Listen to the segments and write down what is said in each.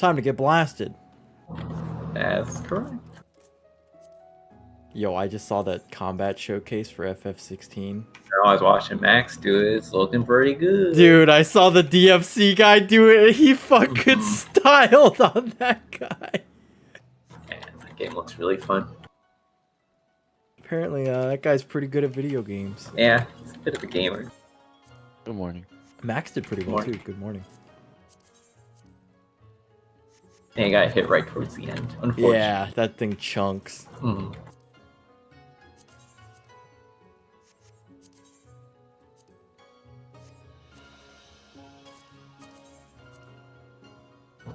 Time to get blasted. That's correct. Yo, I just saw that combat showcase for FF16. I was watching Max do it. It's looking pretty good. Dude, I saw the DFC guy do it, and he fucking styled on that guy. Man, that game looks really fun. Apparently, that guy's pretty good at video games. Yeah, he's a bit of a gamer. Good morning. Max did pretty well, too. Good morning. And he got hit right towards the end, unfortunately. Yeah, that thing chunks. Mm.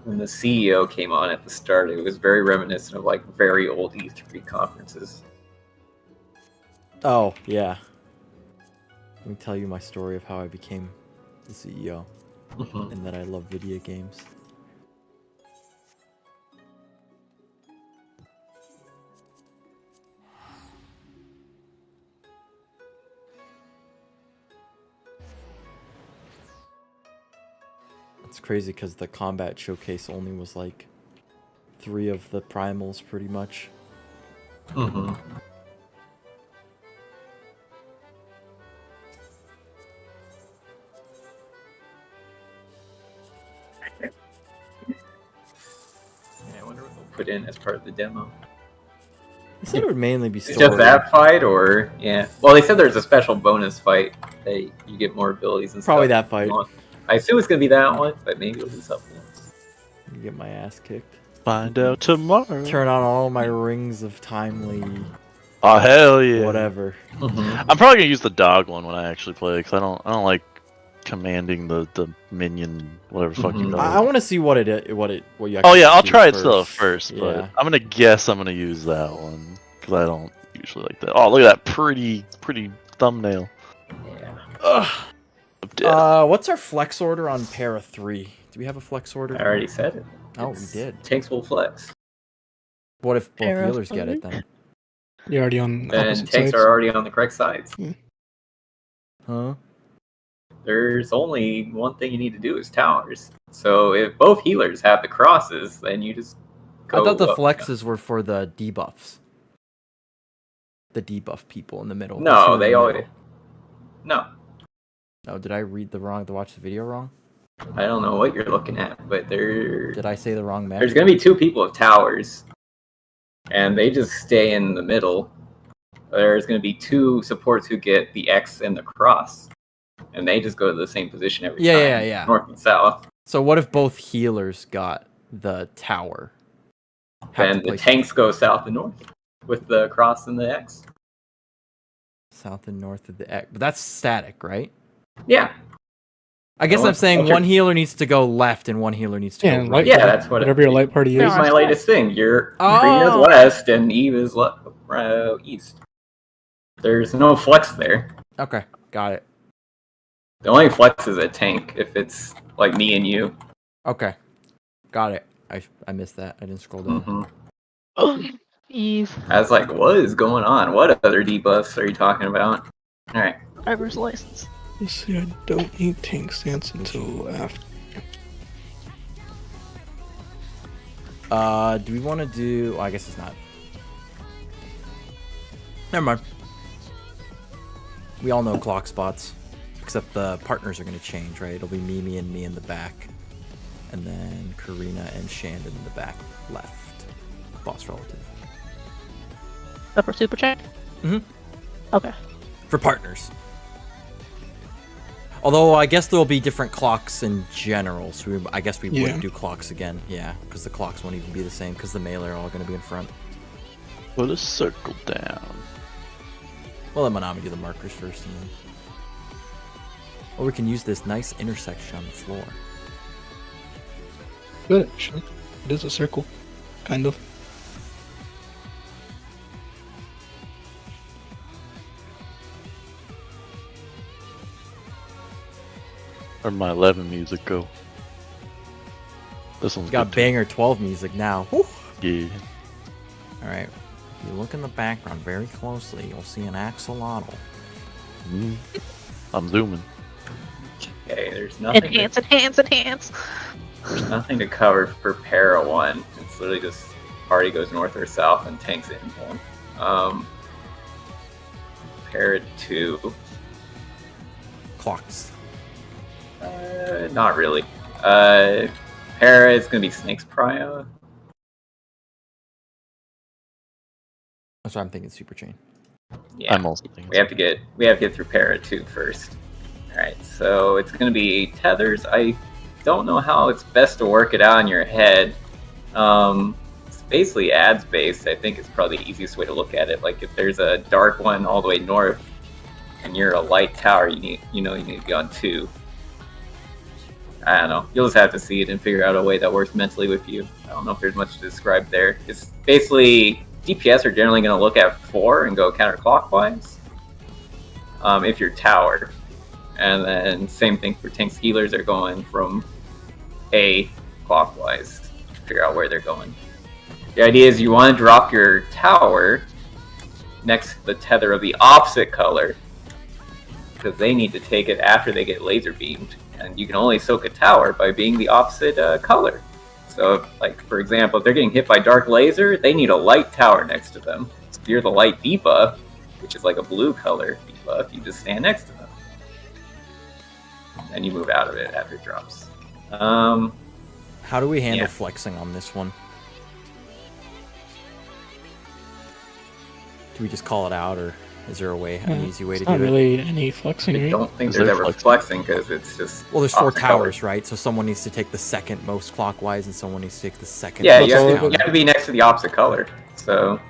When the CEO came on at the start, it was very reminiscent of like very old E3 conferences. Oh, yeah. Let me tell you my story of how I became the CEO. And that I love video games. It's crazy because the combat showcase only was like 3 of the primals pretty much. Mm-hmm. Yeah, I wonder what they'll put in as part of the demo. They said it would mainly be story. Just that fight, or yeah? Well, they said there's a special bonus fight that you get more abilities and Probably stuff. that fight. I assume it's gonna be that one, but maybe it'll be something else. You get my ass kicked. Find out tomorrow. Turn on all my rings of timely. Oh hell yeah! Whatever. I'm probably gonna use the dog one when I actually play because I don't like commanding the minion whatever the fuck you call it. I want to see what you. Oh yeah, I'll do try it first. still first, Yeah. but I'm gonna guess I'm gonna use that one because I don't usually like that. Oh look at that pretty thumbnail. Yeah. Ugh. I'm dead. What's our flex order on Para 3? Do we have a flex order? I already said it. Oh, we did. Tanks will flex. What if both Para healers get it then? You're already on And opposite tanks sides. are already on the correct sides. Huh? There's only one thing you need to do is towers. So if both healers have the crosses, then you just go I thought the up. flexes were for the debuffs. The debuff people in the middle. No, Two in they the always. middle. No, Oh, did I watch the video wrong? I don't know what you're looking at, but Did I say the wrong map? there's gonna be 2 people with towers, and they just stay in the middle. There's gonna be 2 supports who get the X and the cross, and they just go to the same position every time. Yeah. North and south. So what if both healers got the tower? Have And to the place tanks go south and north with the cross and the X. south and north of the X. But that's static, right? Yeah. I guess No, I'm saying okay. one healer needs to go left and one healer needs to Yeah, go and right. Yeah, that's what. Whatever your light party Here's is. my latest thing. Your Oh. green is west and Eve is east. There's no flex there. Okay, got it. The only flex is a tank if it's like me and you. Okay, got it. I missed that. I didn't scroll down. Mm-hmm. Oh, Eve, I was like, what is going on? What other debuffs are you talking about? Alright. driver's license. you see, I don't need tank stance until after. Do we want to do? Oh, I guess it's not. Never mind. We all know clock spots, except the partners are going to change, right? It'll be Mimi and me in the back, and then Karina and Shandon in the back left. Boss relative. Upper super check? Mhm. Okay. For partners. Although I guess there will be different clocks in general, so I guess we Yeah. wouldn't do clocks again. Yeah, because the clocks won't even be the same, because the melee are all going to be in front. Put a circle down. We'll let Manami do the markers first, and then... Or we can use this nice intersection on the floor. Good, actually. It is a circle, kind of. Where'd my 11 music go? This one's We got good banger 12 music now. Whew. too. Yeah. Alright, if you look in the background very closely, you'll see an axolotl. I'm zooming. Okay, there's nothing. Enhance. There's nothing to cover for Para 1. It's literally just party goes north or south and tanks it in one. Para 2. Clocks. Not really. Para is going to be Snake's Prio. That's why I'm thinking Super Chain. Yeah. I'm also thinking. We have to get through Para 2 first. Alright, so it's going to be tethers. I don't know how it's best to work it out in your head. It's basically ads based. I think it's probably the easiest way to look at it. Like if there's a dark one all the way north and you're a light tower, you need to be on 2. I don't know. You'll just have to see it and figure out a way that works mentally with you. I don't know if there's much to describe there. It's basically DPS are generally going to look at 4 and go counterclockwise if you're tower. And then same thing for tanks. Healers are going from A clockwise to figure out where they're going. The idea is you want to drop your tower next to the tether of the opposite color because they need to take it after they get laser beamed. And you can only soak a tower by being the opposite color. So, like, for example, if they're getting hit by dark laser, they need a light tower next to them. So if you're the light debuff, which is like a blue color debuff, you just stand next to them. And you move out of it after it drops. How do we handle flexing on this one? Do we just call it out, or is there an easy way to do it? Not really any flexing. I Right? don't think Is there's there ever flexing? flexing because it's just. Well, there's 4 opposite towers, colors. right? So someone needs to take the second most clockwise, and someone needs to take the second. Yeah, most you have, counter. to, you have to be next to the opposite color. So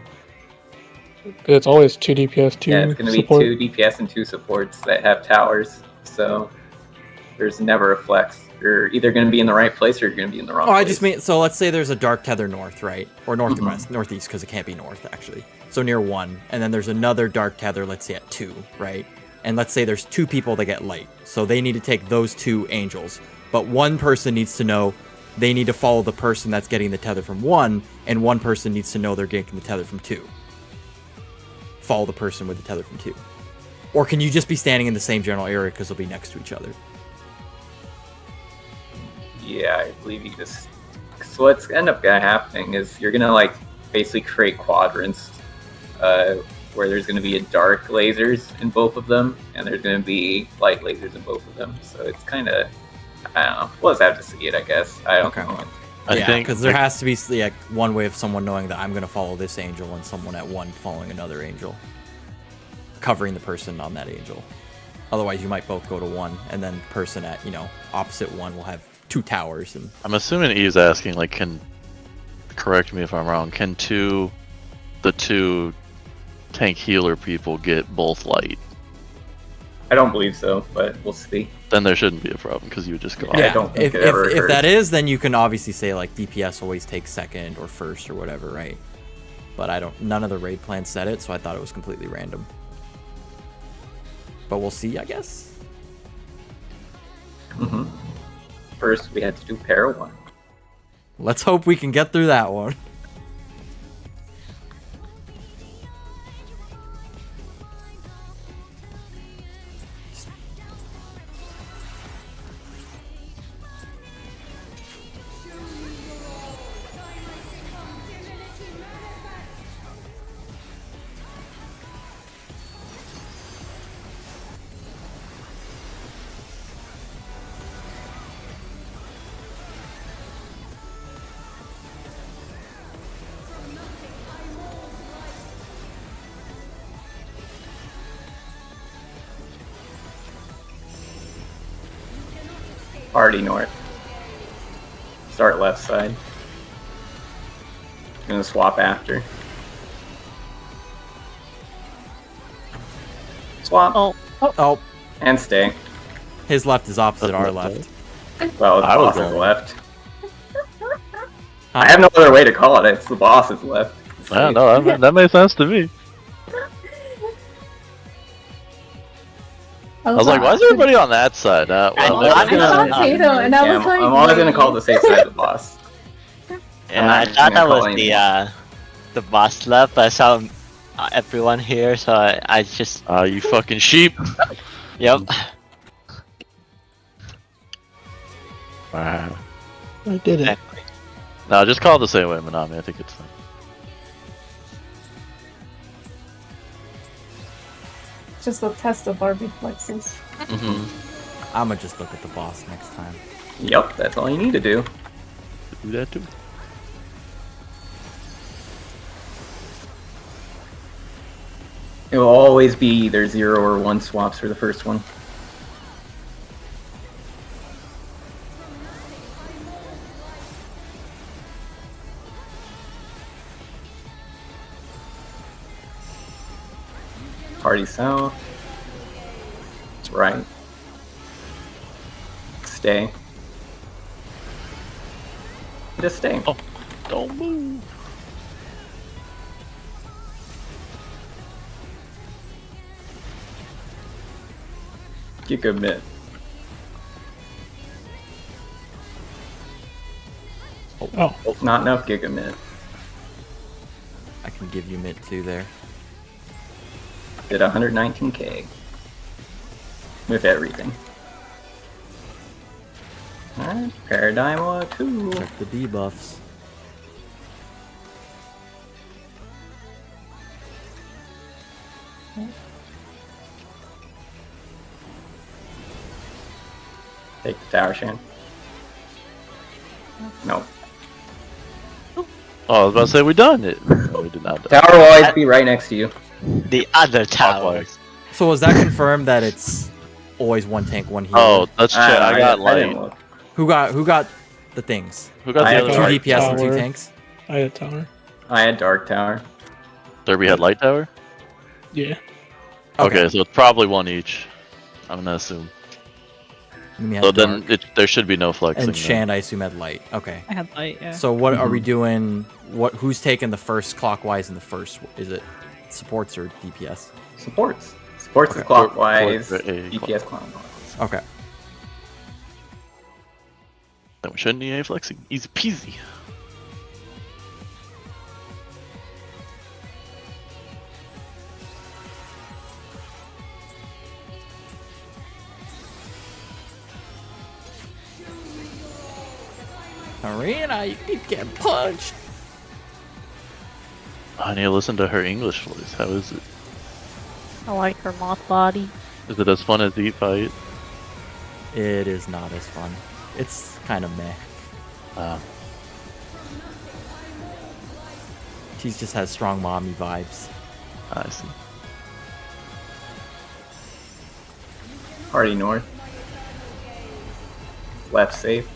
It's always 2 DPS, 2 yeah, it's going to be support. 2 DPS and 2 supports that have towers. So there's never a flex. You're either going to be in the right place or you're going to be in the wrong Oh, place. I just mean, so let's say there's a dark tether north, right? Or northwest, northeast, because it can't be north, actually. So near 1, and then there's another dark tether, let's say at 2, right? And let's say there's 2 people that get light. So they need to take those 2 angels. But one person needs to know they need to follow the person that's getting the tether from 1, and one person needs to know they're getting the tether from 2. Follow the person with the tether from 2. Or can you just be standing in the same general area because they'll be next to each other? Yeah, I believe you just. So what's end up happening is you're gonna like basically create quadrants where there's gonna be a dark lasers in both of them, and there's gonna be light lasers in both of them. So it's kind of, I don't know. We'll just have to see it, I guess. I don't know. I think because there has to be like one way of someone knowing that I'm going to follow this angel and someone at 1 following another angel, covering the person on that angel. Otherwise, you might both go to 1, and then the person at opposite 1 will have 2 towers. And I'm assuming Eve's asking, like, correct me if I'm wrong, can the two tank healer people get both light? I don't believe so, but we'll see. Then there shouldn't be a problem because you would just go Yeah, I off. don't think if it ever if occurs. that is, then you can obviously say like DPS always takes second or first or whatever, right? But none of the raid plans said it, so I thought it was completely random. But we'll see, I guess. First, we had to do Para 1. Let's hope we can get through that one. Party north. Start left side. Gonna swap after. Swap. Oh, And stay. his left is opposite our left. Well, the I was boss is going. left. I have no other way to call it. It's the boss is left. Yeah, no, that made sense to me. I was like, why is everybody on that side? Well, I saw Tato, and I was like, I'm always gonna wait. call the safe side the boss. Yeah, I not thought that gonna was call the boss left, but I saw everyone here, so I just you fucking sheep. yep. Wow. I did it. Exactly. No, just call it the same way, Manami. I think it's fine. Just a test of our reflexes. Mm-hmm. I'ma just look at the boss next time. Yep, that's all you need to do. Do that too. It will always be either 0 or 1 swaps for the first one. Party south. That's right. Stay. Just stay. Oh, don't move. Gigabit. Oh, Not enough gigabit. I can give you mid 2 there. Did 119k. With everything. Alright, Paradigm 2. Check the debuffs. Take the tower, Shan. No. Oh, I was about to say we done it. No, we did not. Tower will always be right next to you. The other tower. Clockwise. So was that confirmed that it's always 1 tank, 1 healer? Oh, let's check. I got I didn't light. look. Who got the things? Who got I the have other 2 Dark light? DPS and 2 Tower. tanks? I had tower. I had Dark Tower. Derby had light tower? Yeah. Okay, so it's probably 1 each. I'm gonna assume. Mimi had So dark. then there should be no flexing. And then. Shan, I assume, had light. Okay. I had light, yeah. So what are we Mhm. doing? Who's taking the first clockwise in the first? Is it supports or DPS? Supports. Supports is Okay. clockwise. Support- DPS clockwise. Okay. Then we shouldn't need any flexing. Easy peasy. Arena, you keep getting punched. I need to listen to her English voice. How is it? I like her moth body. Is it as fun as Deep Fight? It is not as fun. It's kind of meh. She just has strong mommy vibes. I see. Party north. Left safe.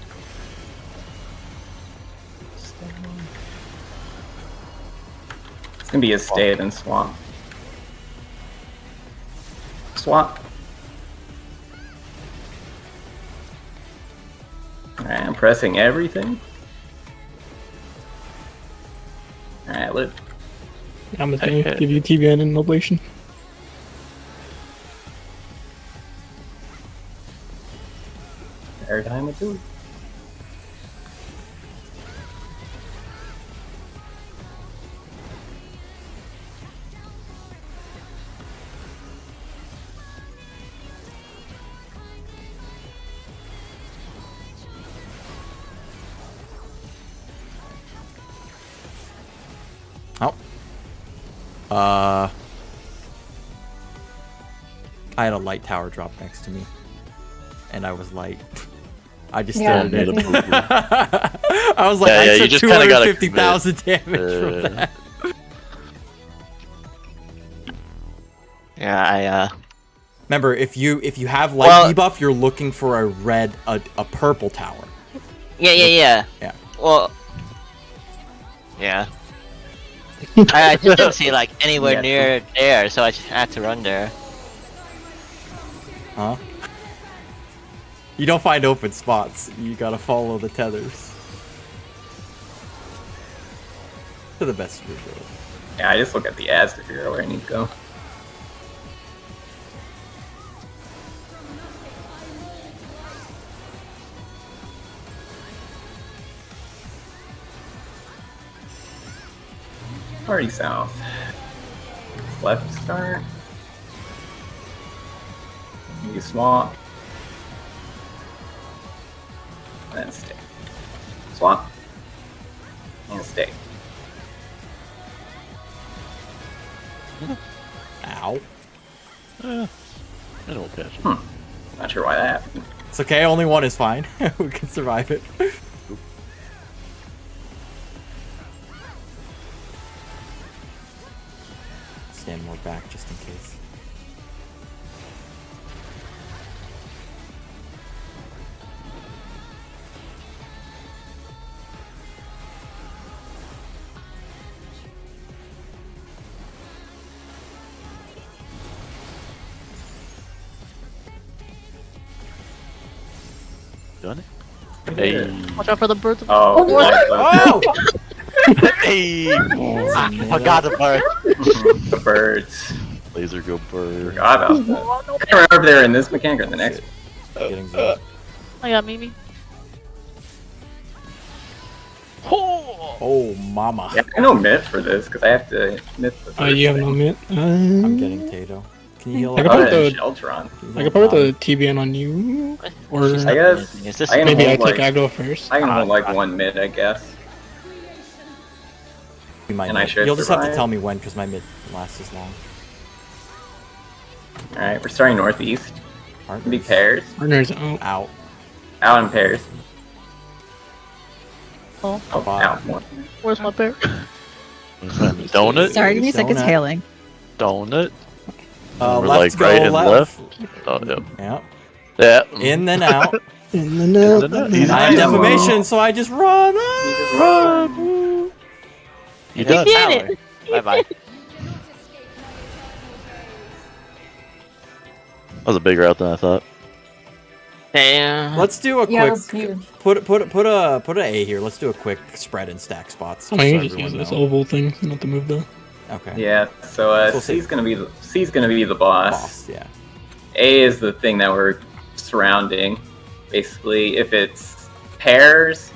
It's gonna be a stay then swap. Swap. Alright, I'm pressing everything. Alright, look. I'm gonna give you TBN and oblation. Paradigm of two. Oh. I had a light tower drop next to me, and I was light. I just Yeah, did it. me too. I was like, Yeah, I you took just kinda gotta 250,000 damage from that. Yeah, Remember, if you have light Well- debuff, you're looking for a purple tower. Yeah. Yeah. Well, yeah. I just didn't see like anywhere Yeah. near there, so I just had to run there. Huh? You don't find open spots. You gotta follow the tethers. To the best of your ability. Yeah, I just look at the ads to figure out where I need to go. Party south. Left start. You swap. Then stay. swap. And stay. Ow. I don't catch it. Not sure why that happened. It's okay, only one is fine. We can survive it. Stand more back just in case. Done it? Hey. Watch out for the birds. Oh, Oh! Hey! I forgot the bird. the birds. Laser go bird. Forgot about that. I can't remember if they're in this mechanic or the next. Getting zapped. I got Mimi. Oh, mama. Yeah, I know myth for this because I have to myth the first You have thing. no mint. I'm getting Tato. Can you heal I up? could put and the- Sheltron. I could put the TBN on you, or I guess Is this I can maybe I hold take like aggro first. I can hold like one mid, I guess. We might And I need- should You'll just have to survive. tell me when, because my mid lasts as long. All right, we're starting northeast. Aren't Be we? pairs, Partners out. Out. out in pairs. Oh, Oh, Bye. out one. where's my bear? Donut? Sorry, give me a second. It's Donut. hailing. Donut? We're We're like right and left. Oh, yep. Yeah. Yeah. In then out. In the net. He's I have Nice. defamation, so I just run. Run. You done? Get it. Bye bye. That was a bigger route than I thought. Damn. Let's do a Yeah, quick that's huge. put a A here. Let's do a quick spread and stack spots. Oh, you so can just use everyone this knows. oval thing, not to move the. Okay. Yeah, so So C's gonna be the boss. Boss. Yeah. A is the thing that we're surrounding. Basically, if it's pairs,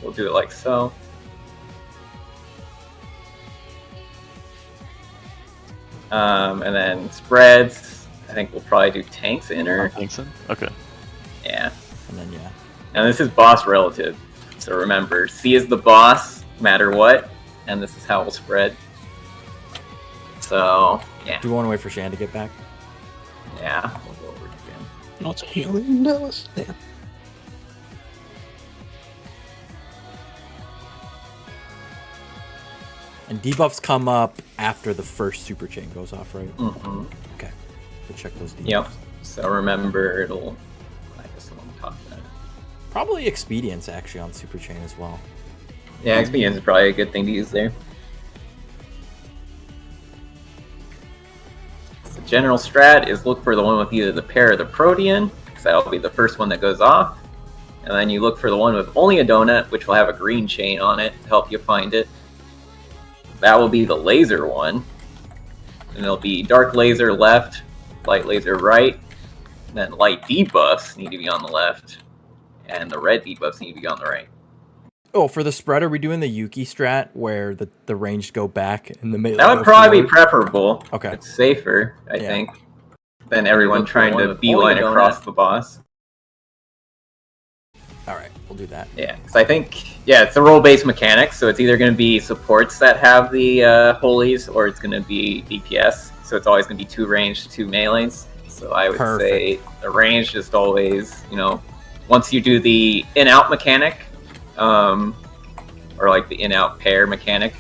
we'll do it like so. And then spreads, I think we'll probably do tanks inner. Kingston? Okay. Yeah. And then yeah. And this is boss relative. So remember, C is the boss, no matter what, and this is how we'll spread. So, yeah. Do you want to wait for Shan to get back? Yeah. We'll go over again. Not healing Dallas. Yeah. And debuffs come up after the first super chain goes off, right? Mm-hmm. Okay. We'll check those debuffs. Yep. So remember, it'll. I guess I won't talk about it. Probably expedience actually on super chain as well. Yeah, experience is probably a good thing to use there. So general strat is look for the one with either the pair or the protean, because that'll be the first one that goes off. And then you look for the one with only a donut, which will have a green chain on it to help you find it. That will be the laser one. And it'll be dark laser left, light laser right. And then light debuffs need to be on the left. And the red debuffs need to be on the right. Oh, for the spread, are we doing the Yuki strat where the ranged go back and the melee That would go probably be forward? preferable. Okay. It's safer, I Yeah. think, than everyone Look for trying one to with beeline only donut. across the boss. All right, we'll do that. Yeah, because I think, it's a role-based mechanic, so it's either going to be supports that have the holies, or it's going to be DPS. So it's always going to be 2 ranged, 2 melees. So I would say the range just always, once you do the in-out mechanic, or like the in-out pair mechanic,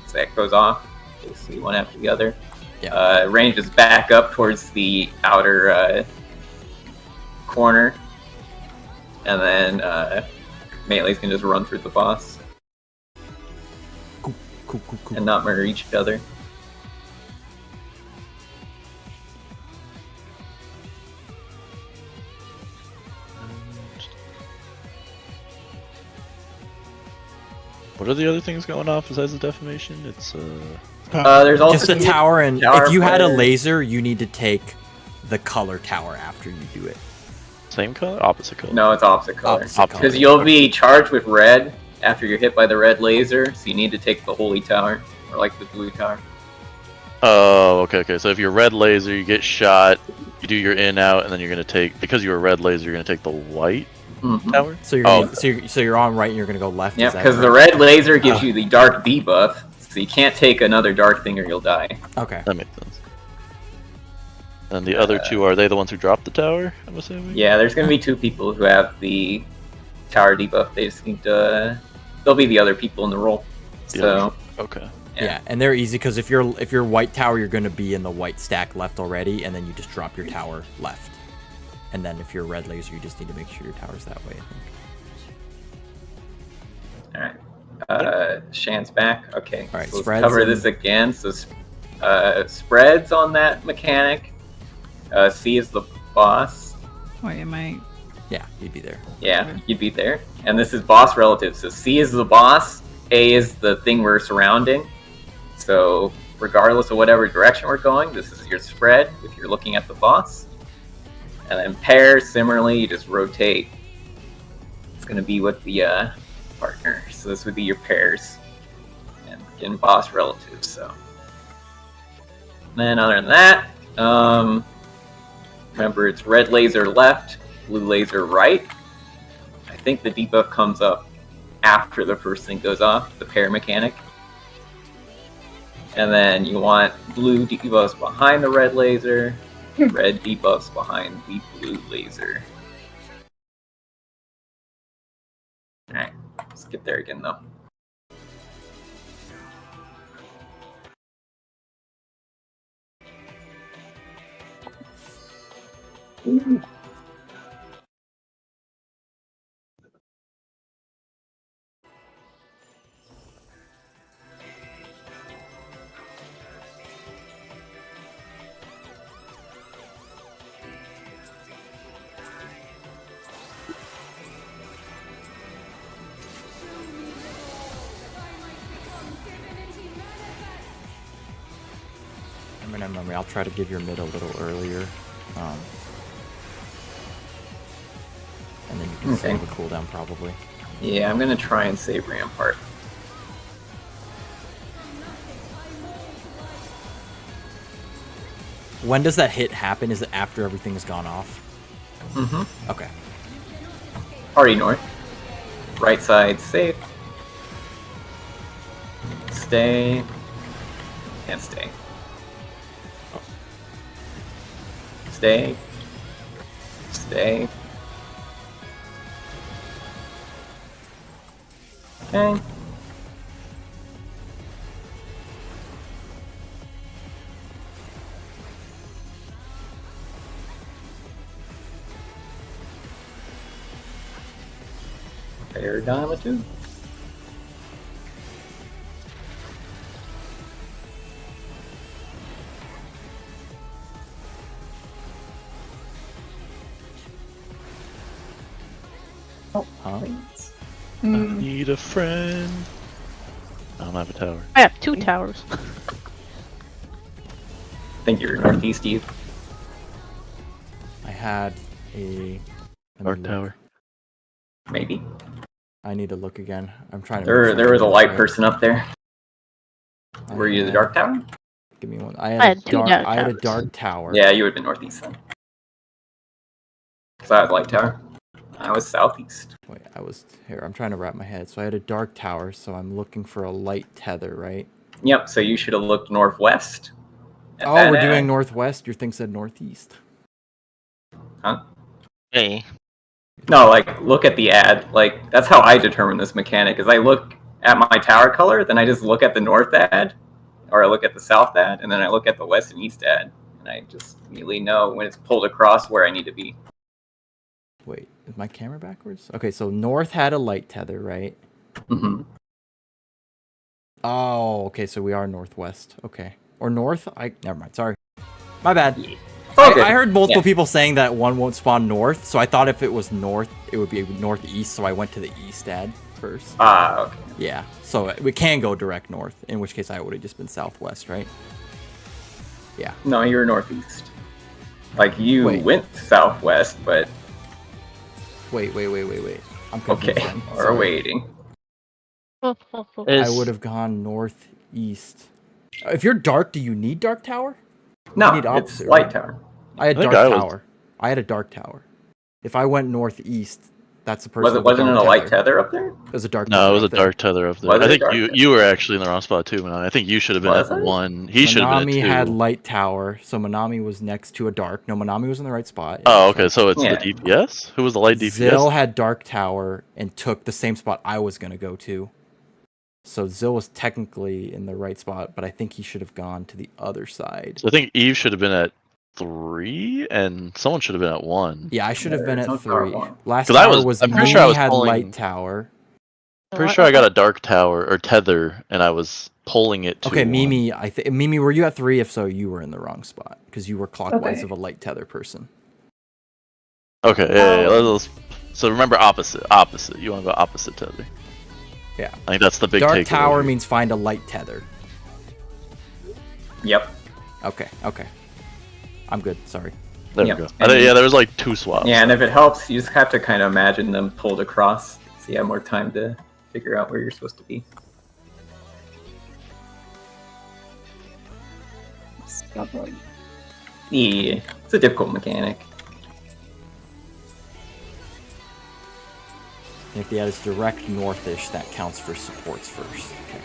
so that goes off, basically one after the other. Yeah. Range is back up towards the outer corner, and then melees can just run through the boss Cool. and not murder each other. What are the other things going off besides the defamation? It's There's also Just a tower, and tower if you had a player. laser, you need to take the color tower after you do it. same color, opposite color. No, it's opposite color. Opposite color. Because you'll be charged with red after you're hit by the red laser, so you need to take the holy tower, or like the blue tower. Oh, okay. So if you're red laser, you get shot, you do your in out, and then you're gonna take, because you're a red laser, you're gonna take the white. Mhm. tower? So you're gonna, so you're on right and you're gonna go left. Yeah, is that because the correct? red laser gives you the dark debuff, so you can't take another dark thing or you'll die. Okay. That makes sense. And the other two, are they the ones who dropped the tower? I'm assuming. Yeah, there's gonna be 2 people who have the tower debuff. They just need to. They'll be the other people in the roll. The So Okay. Yeah, and they're easy because if you're white tower, you're gonna be in the white stack left already, and then you just drop your tower left. And then if you're red laser, you just need to make sure your tower's that way. I think. all right. Shan's back. Okay. All right, So let's spreads cover and- this again. So spreads on that mechanic. C is the boss. Wait, am I? Yeah, you'd be there. Yeah, Okay. you'd be there. And this is boss relative. So C is the boss. A is the thing we're surrounding. So regardless of whatever direction we're going, this is your spread if you're looking at the boss. And then pairs, similarly, you just rotate. It's going to be with the partner. So this would be your pairs. And again, boss relative. So then other than that, remember it's red laser left, blue laser right. I think the debuff comes up after the first thing goes off, the pair mechanic. And then you want blue debuffs behind the red laser, red debuffs behind the blue laser. Alright, let's get there again though. I'll try to give your mid a little earlier. And then you can Okay. save a cooldown probably. Yeah, I'm gonna try and save Rampart. When does that hit happen? Is it after everything's gone off? Mm-hmm. Okay. Party north. Right side safe. Stay. And stay. Stay. Stay. Okay. Paradigmatum. Huh? Please. I Mm. need a friend. I don't have a tower. I have 2 towers. I think you're northeast, Steve. I had a Dark tower. Maybe. I need to look again. I'm trying to. There was a light right. person up there. Were you the dark tower? Give me one. I had 2 dark I had a towers. dark tower. Yeah, you would have been northeast then. Because I was light tower. I was southeast. Wait, I was here. I'm trying to wrap my head. So I had a dark tower. So I'm looking for a light tether, right? Yep, so you should have looked northwest. at Oh, that we're ad. doing northwest. Your thing said northeast. Huh? Hey, No, like, look at the ad. Like, that's how I determine this mechanic, is I look at my tower color, then I just look at the north ad, or I look at the south ad, and then I look at the west and east ad, and I just immediately know when it's pulled across where I need to be. Wait, is my camera backwards? Okay, so north had a light tether, right? Mm-hmm. Oh, okay, so we are northwest. Okay. Or north? Never mind, sorry. My bad. Okay. I heard multiple Yeah. people saying that one won't spawn north, so I thought if it was north, it would be northeast, so I went to the east ad first. Ah, okay. Yeah, so we can go direct north, in which case I would have just been southwest, right? Yeah. No, you were northeast. Like, you Wait. went southwest, but Wait. I'm okay, confused then. we're Sorry. waiting. I would have gone northeast. If you're dark, do you need dark tower? No, need it's opposite, light right? tower. I had I think dark I was- tower. I had a dark tower. If I went northeast, That's the person. Wasn't it a dark light tether up there? It was a dark. No, it was tether a up there. dark tether up there. Was it I a think dark you tether? you were actually in the wrong spot too, Manami. I think you should have been Was at I? 1. He should have been at 2. Manami had light tower, so Manami was next to a dark. No, Manami was in the right spot. Oh, okay. So it's Yeah. the DPS. Who was the light DPS? Zill had dark tower and took the same spot I was gonna go to. So Zill was technically in the right spot, but I think he should have gone to the other side. So I think Eve should have been at 3, and someone should have been at 1. Yeah, I should have been there's at no tower 3. one. Last 'Cause I tower was- was I'm pretty Mimi sure I was had pulling- light tower. Pretty sure I got a dark tower or tether, and I was pulling it to. Okay, 1. Mimi, Mimi, were you at 3? If so, you were in the wrong spot because you were clockwise Okay. of a light tether person. Okay, yeah. So remember opposite. You want to go opposite tether. Yeah. I think that's the big Dark takeaway. tower means find a light tether. Yep. Okay. I'm good. Sorry. There Yep. we go. Yeah, there was like 2 swaps. Yeah, and if it helps, you just have to kind of imagine them pulled across, so you have more time to figure out where you're supposed to be. Stubborn. Yeah, it's a difficult mechanic. And if the ad is direct northish, that counts for supports first. Okay.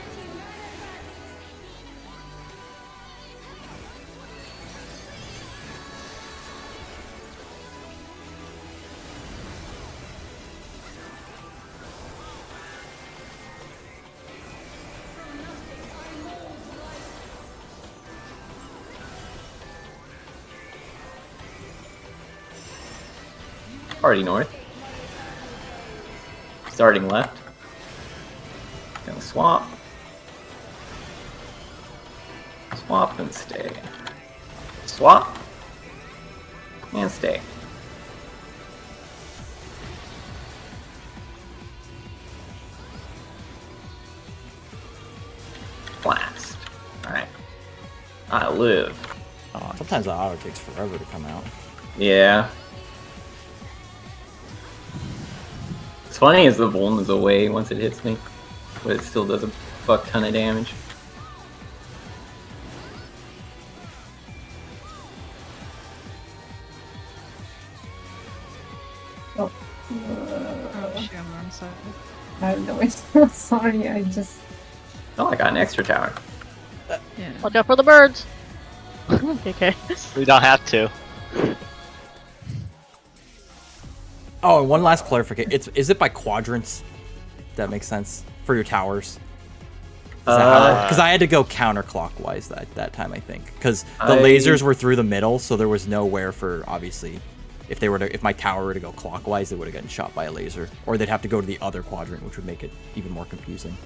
Already north. Starting left. Gonna swap. Swap and stay. Swap. And stay. Blast. Alright. I live. Sometimes the auto takes forever to come out. Yeah. What's funny is the Vuln is away once it hits me, but it still does a fuck ton of damage. Oh. I'm sorry. I don't know. It's so sorry. I just. Oh, I got an extra tower. Yeah. Watch out for the birds. Okay. We don't have to. Oh, and one last clarification. Is it by quadrants? That makes sense for your towers. Because I had to go counterclockwise that time, I think, because the lasers were through the middle, so there was nowhere for, obviously, if my tower were to go clockwise, they would have gotten shot by a laser, or they'd have to go to the other quadrant, which would make it even more confusing.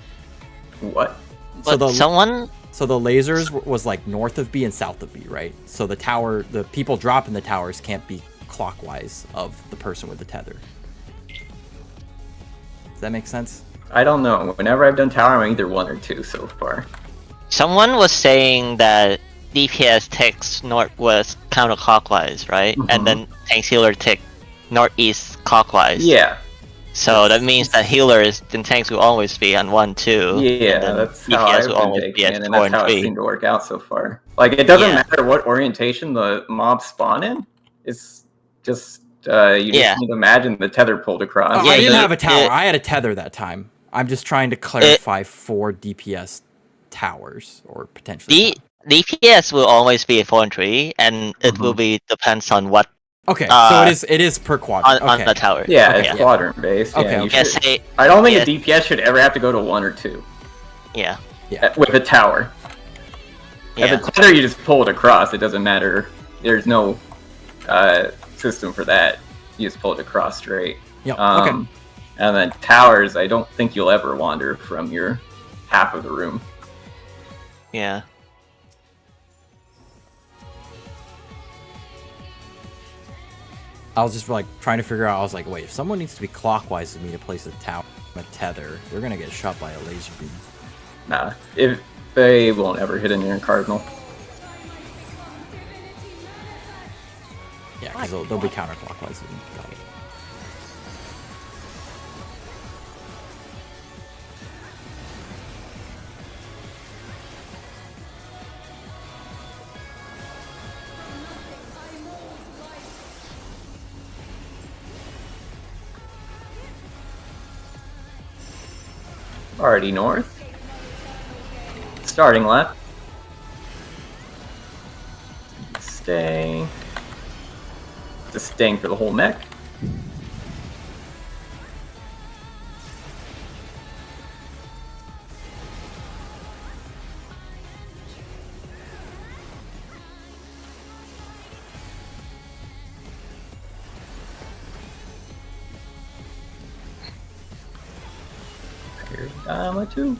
What? So But someone. So the lasers was like north of B and south of B, right? So the people dropping the towers can't be clockwise of the person with the tether. Does that make sense? I don't know. Whenever I've done tower, I'm either 1 or 2 so far. Someone was saying that DPS takes northwest counterclockwise, right? And then tank healer take northeast clockwise. Yeah. So that means that healers and tanks will always be on 1, 2. Yeah, and then that's how I've DPS will been always taking be it, at and 4 that's and how it 3. seemed to work out so far. Like, it doesn't Yeah. matter what orientation the mobs spawn in. It's just, you just Yeah. need to imagine the tether pulled across. Oh, Yeah, I didn't you- have a tower. it- I had a tether that time. I'm just trying to clarify for DPS towers or potentially. DPS will always be 4 and 3, and it will be depends on what Okay, so it is per quadrant. on Okay. the tower. Yeah, Okay. it's quadrant based. Okay, Yeah, you okay. Yes, should- say, I don't think yeah. a DPS should ever have to go to 1 or 2 yeah. with a tower. Yeah. If it's tether, you just pull it across. It doesn't matter. There's no system for that. You just pull it across straight. Yep. Okay. And then towers, I don't think you'll ever wander from your half of the room. Yeah. I was just like trying to figure out. I was like, wait, if someone needs to be clockwise with me to place a tower, a tether, they're gonna get shot by a laser beam. Nah, if they won't ever hit a near cardinal. Yeah, because they'll be counterclockwise. With me. Got it. Already north. Starting left. Stay. Just staying for the whole mech. Here's Dama too.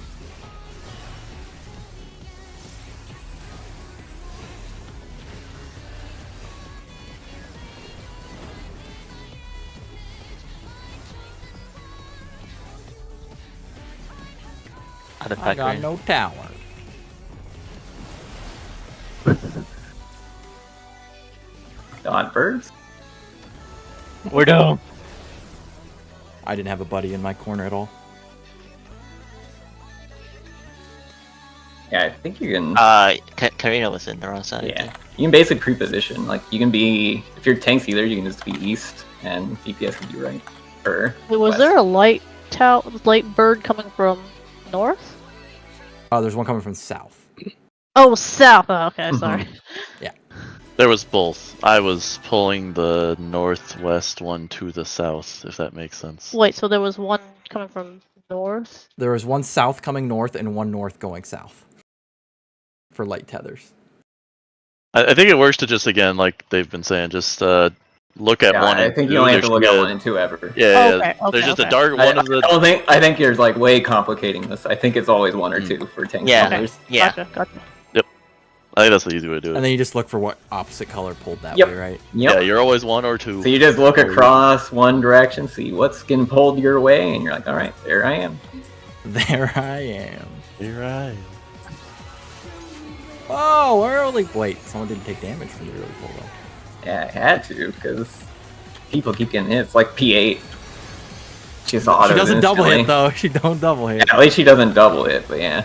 Other I got factory. no tower. Dot birds. We're done. I didn't have a buddy in my corner at all. Yeah, I think you can. Karina was in the wrong side. Yeah, you can basically pre-position. Like you can be, if you're tanks either, you can just be east, and DPS can be right. Or Wait, was west. there a light bird coming from north? Oh, there's one coming from south. Oh, south. Oh, okay, sorry. There was both. I was pulling the northwest one to the south, if that makes sense. Wait, so there was one coming from north? There was one south coming north and one north going south. For light tethers. I think it works to just, again, like they've been saying, just look at Yeah, one. I and think two. you only have There to look should at be a- 1 and 2 ever. Yeah, Okay, there's just okay. a dark I one of the. don't think. I think you're like way complicating this. I think it's always 1 or 2 for tanks. Yeah. colors. Yeah. Gotcha. I think that's the easy way to do it. And then you just look for what opposite color pulled that Yep. way, right? Yep. Yeah, you're always 1 or 2. So you just look across one direction, see what's getting pulled your way, and you're like, all right, there I am. There I am. You're right. Oh, early. Wait, someone didn't take damage from the early pull though. Yeah, I had to because people keep getting hit. It's like P8. She's auto. She doesn't double hit though. She don't double hit. Yeah, at least she doesn't double hit, but yeah,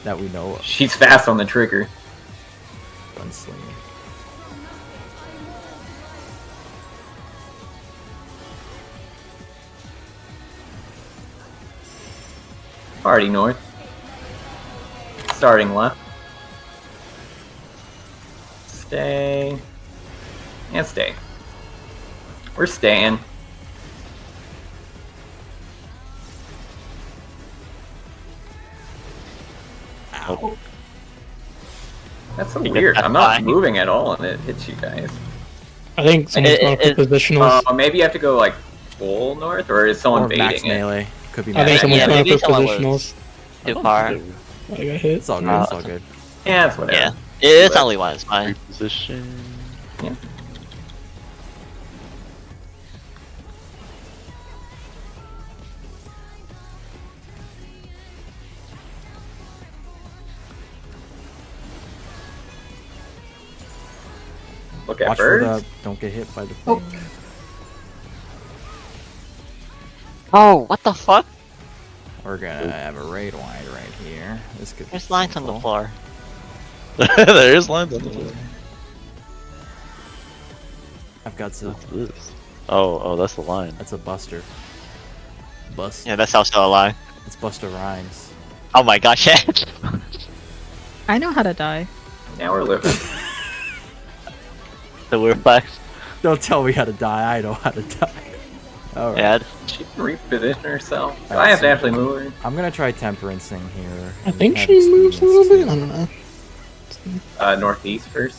That we know of. she's fast on the trigger. Gunslinger. Already north. Starting left. Stay. And stay. We're staying. Ow. That's so You weird. get I'm not that moving at all and it hits you guys. I think someone's It- going it- for positionals. Maybe you have to go like full north, or is someone Or max baiting it? melee. Could be I think max. someone's yeah, going maybe for someone positionals. Too far. I got hit. It's all good. It's all good. Yeah, it's whatever. Yeah. It's only one. It's fine. Reposition. Yeah. Look at Watch for birds. the. Don't get hit by the Oh. thing. Oh, what the fuck? We're gonna have a raid wide right here. This could. be There's lines on the simple. floor. There's lines on the floor. I've got some. What's this? Oh, that's the line. That's a Buster. Bust. Yeah, that's also a line. It's Buster Rhymes. Oh my gosh, shit. I know how to die. Now we're living. The weird flex. Don't tell me how to die. I know how to die. All right. Yeah. She can reposition herself. Do Alright, I have to so- actually move her? I'm gonna try temperancing here. I and think have she moves a little bit. I experience don't know. Northeast first.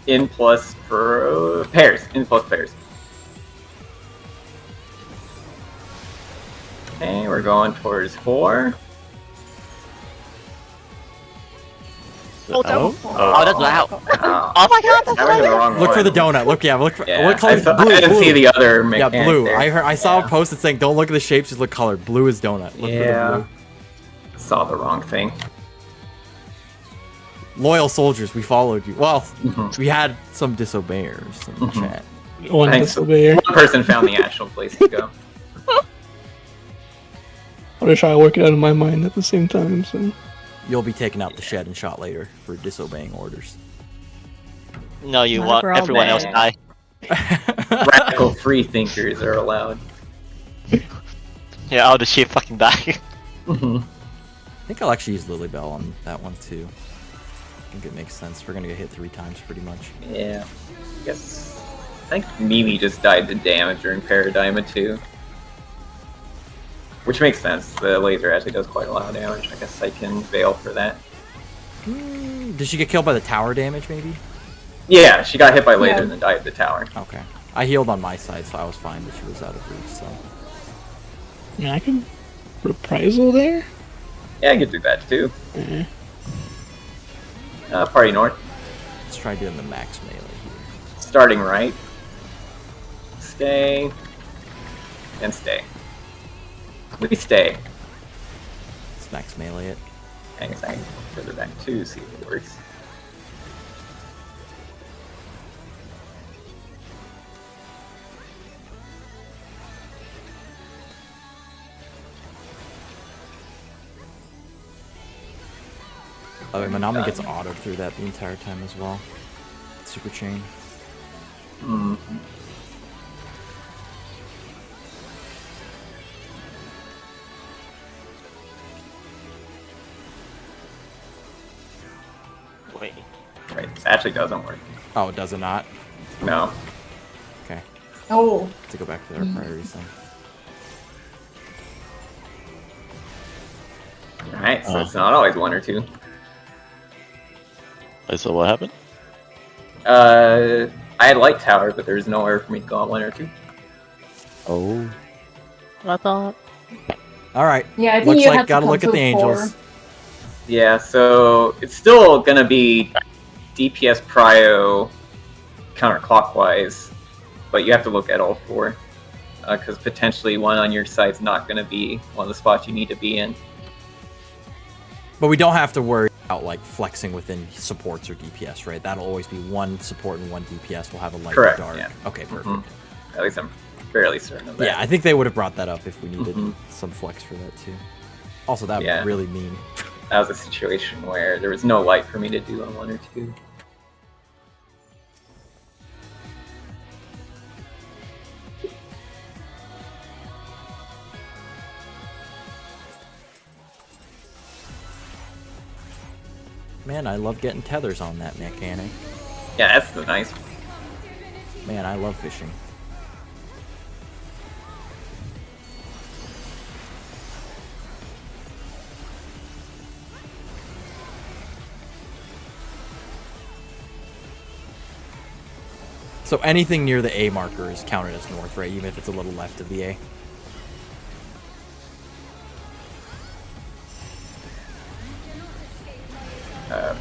In plus per pairs. In plus pairs. Okay, we're going towards 4. Oh, don't- Oh, that's loud. Oh, Oh my god, that's I went to the loud. wrong Look for one. the donut. Look, yeah. Look for Yeah, what color is I blue? didn't Blue. see the other Yeah, mechanic blue. there. I saw Yeah. a post that saying, "Don't look at the shapes, just look color." Blue is donut. Look Yeah. for the Saw the wrong thing. blue. Loyal soldiers, we followed you. Well, Mhm. we had some disobeyers in the Mhm. chat. One Thanks. disobey. One person found the actual place to go. I'm gonna try to work it out in my mind at the same time. So You'll be taken out the shed and shot later for disobeying orders. No, you Not a want problem. everyone else die. Radical free thinkers are allowed. Yeah, all the sheep fucking die. Mhm. I think I'll actually use Lilybell on that one too. I think it makes sense. We're gonna get hit 3 times pretty much. Yeah. Guess. I think Mimi just died to damage during Paradigma too. Which makes sense. The laser actually does quite a lot of damage. I guess I can veil for that. Did she get killed by the tower damage, maybe? Yeah, she got hit by laser Yeah. and then died at the tower. Okay. I healed on my side, so I was fine, but she was out of reach, so... I mean, I can reprisal there. Yeah, I could do that too. Eh. Party North. Let's try doing the max melee here. Starting right. Stay. And stay. We stay. Let's max melee it. Hang a second. Further back too, see if it works. Oh, and Manami gets autoed through that the entire time as well. Super chain. Hmm. Wait. Right, this actually doesn't work. Oh, does it not? No. Okay. Oh, To go back to our priorities then. Alright, so it's not always 1 or 2. Wait, so what happened? I had Light Tower, but there's nowhere for me to go on 1 or 2. Oh. I thought. Alright. yeah. I think Looks you like have to gotta come look to at the a angels. 4. Yeah, so it's still gonna be DPS prio counterclockwise, but you have to look at all 4. Because potentially one on your side's not gonna be one of the spots you need to be in. But we don't have to worry about like flexing within supports or DPS, right? That'll always be 1 support and 1 DPS. We'll have a light Correct, or dark. yeah. Okay, perfect. Mhm. At least I'm fairly certain of that. Yeah, I think they would have brought that up if we needed Mhm. some flex for that too. Also, that would Yeah. be really mean. That was a situation where there was no light for me to do on 1 or 2. Man, I love getting tethers on that mechanic. Yeah, that's the nice. Man, I love fishing. So anything near the A marker is counted as north, right? Even if it's a little left of the A.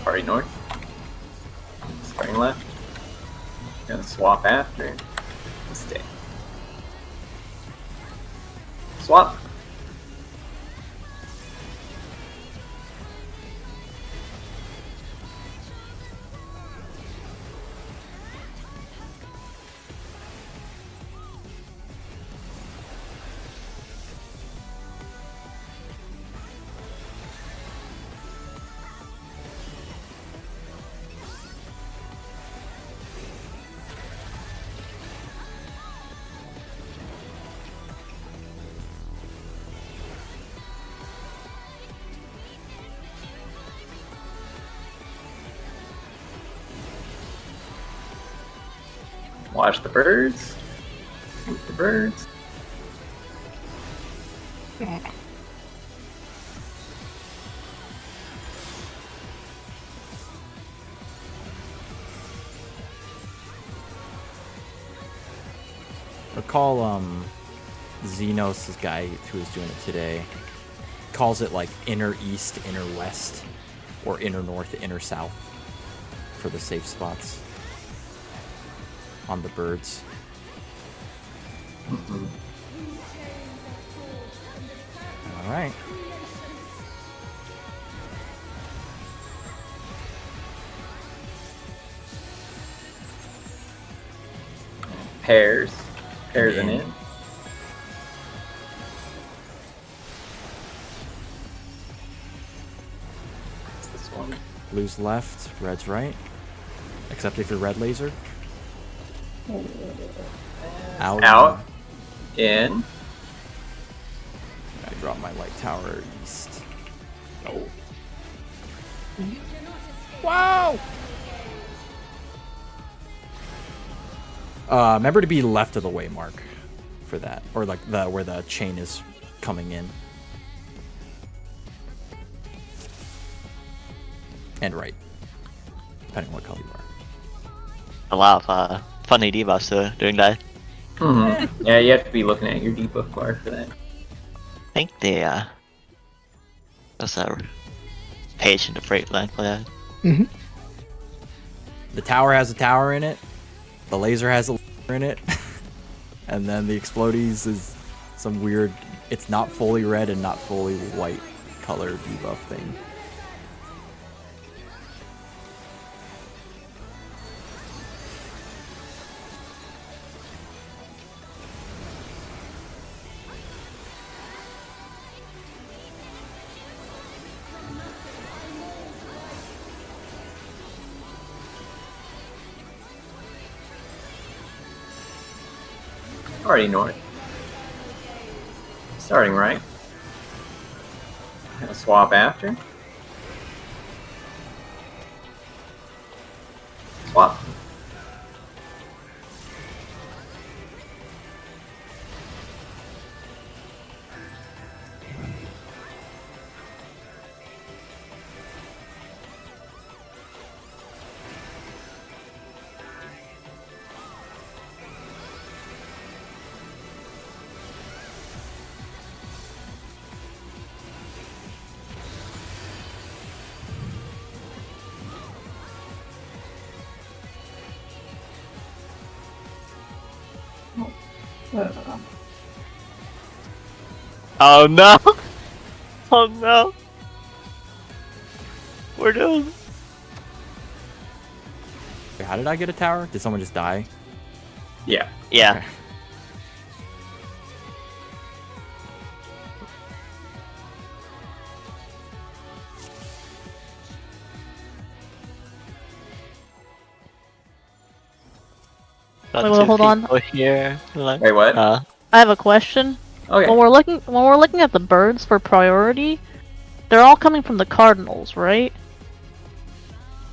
Party North. Starting left. Gonna swap after. Stay. Swap. Watch the birds. Shoot the birds. Recall Xenos' guy who was doing it today calls it like inner east, inner west, or inner north, inner south for the safe spots on the birds. All right. Pairs. Pairs and Yeah. in. What's this one? Blue's left, red's right. Except if you're red laser. Out. Out. In. I drop my light tower east. No. Wow! Remember to be left of the way mark for that, or like the where the chain is coming in, and right, depending on what color you are. A lot of funny debuffs doing that. Yeah, you have to be looking at your debuff bar for that. I think the what's that page in the freight line for that? The tower has a tower in it. The laser has a laser in it. And then the explodies is some weird, it's not fully red and not fully white color debuff thing. Already north. Starting right. Gonna swap after. Swap. Oh no! Oh no! We're doomed. Wait, how did I get a tower? Did someone just die? Yeah. Yeah. Okay. Got Wait, two hold on. people here. Like, Wait, what? I have a question. Okay. When we're looking at the birds for priority, they're all coming from the cardinals, right?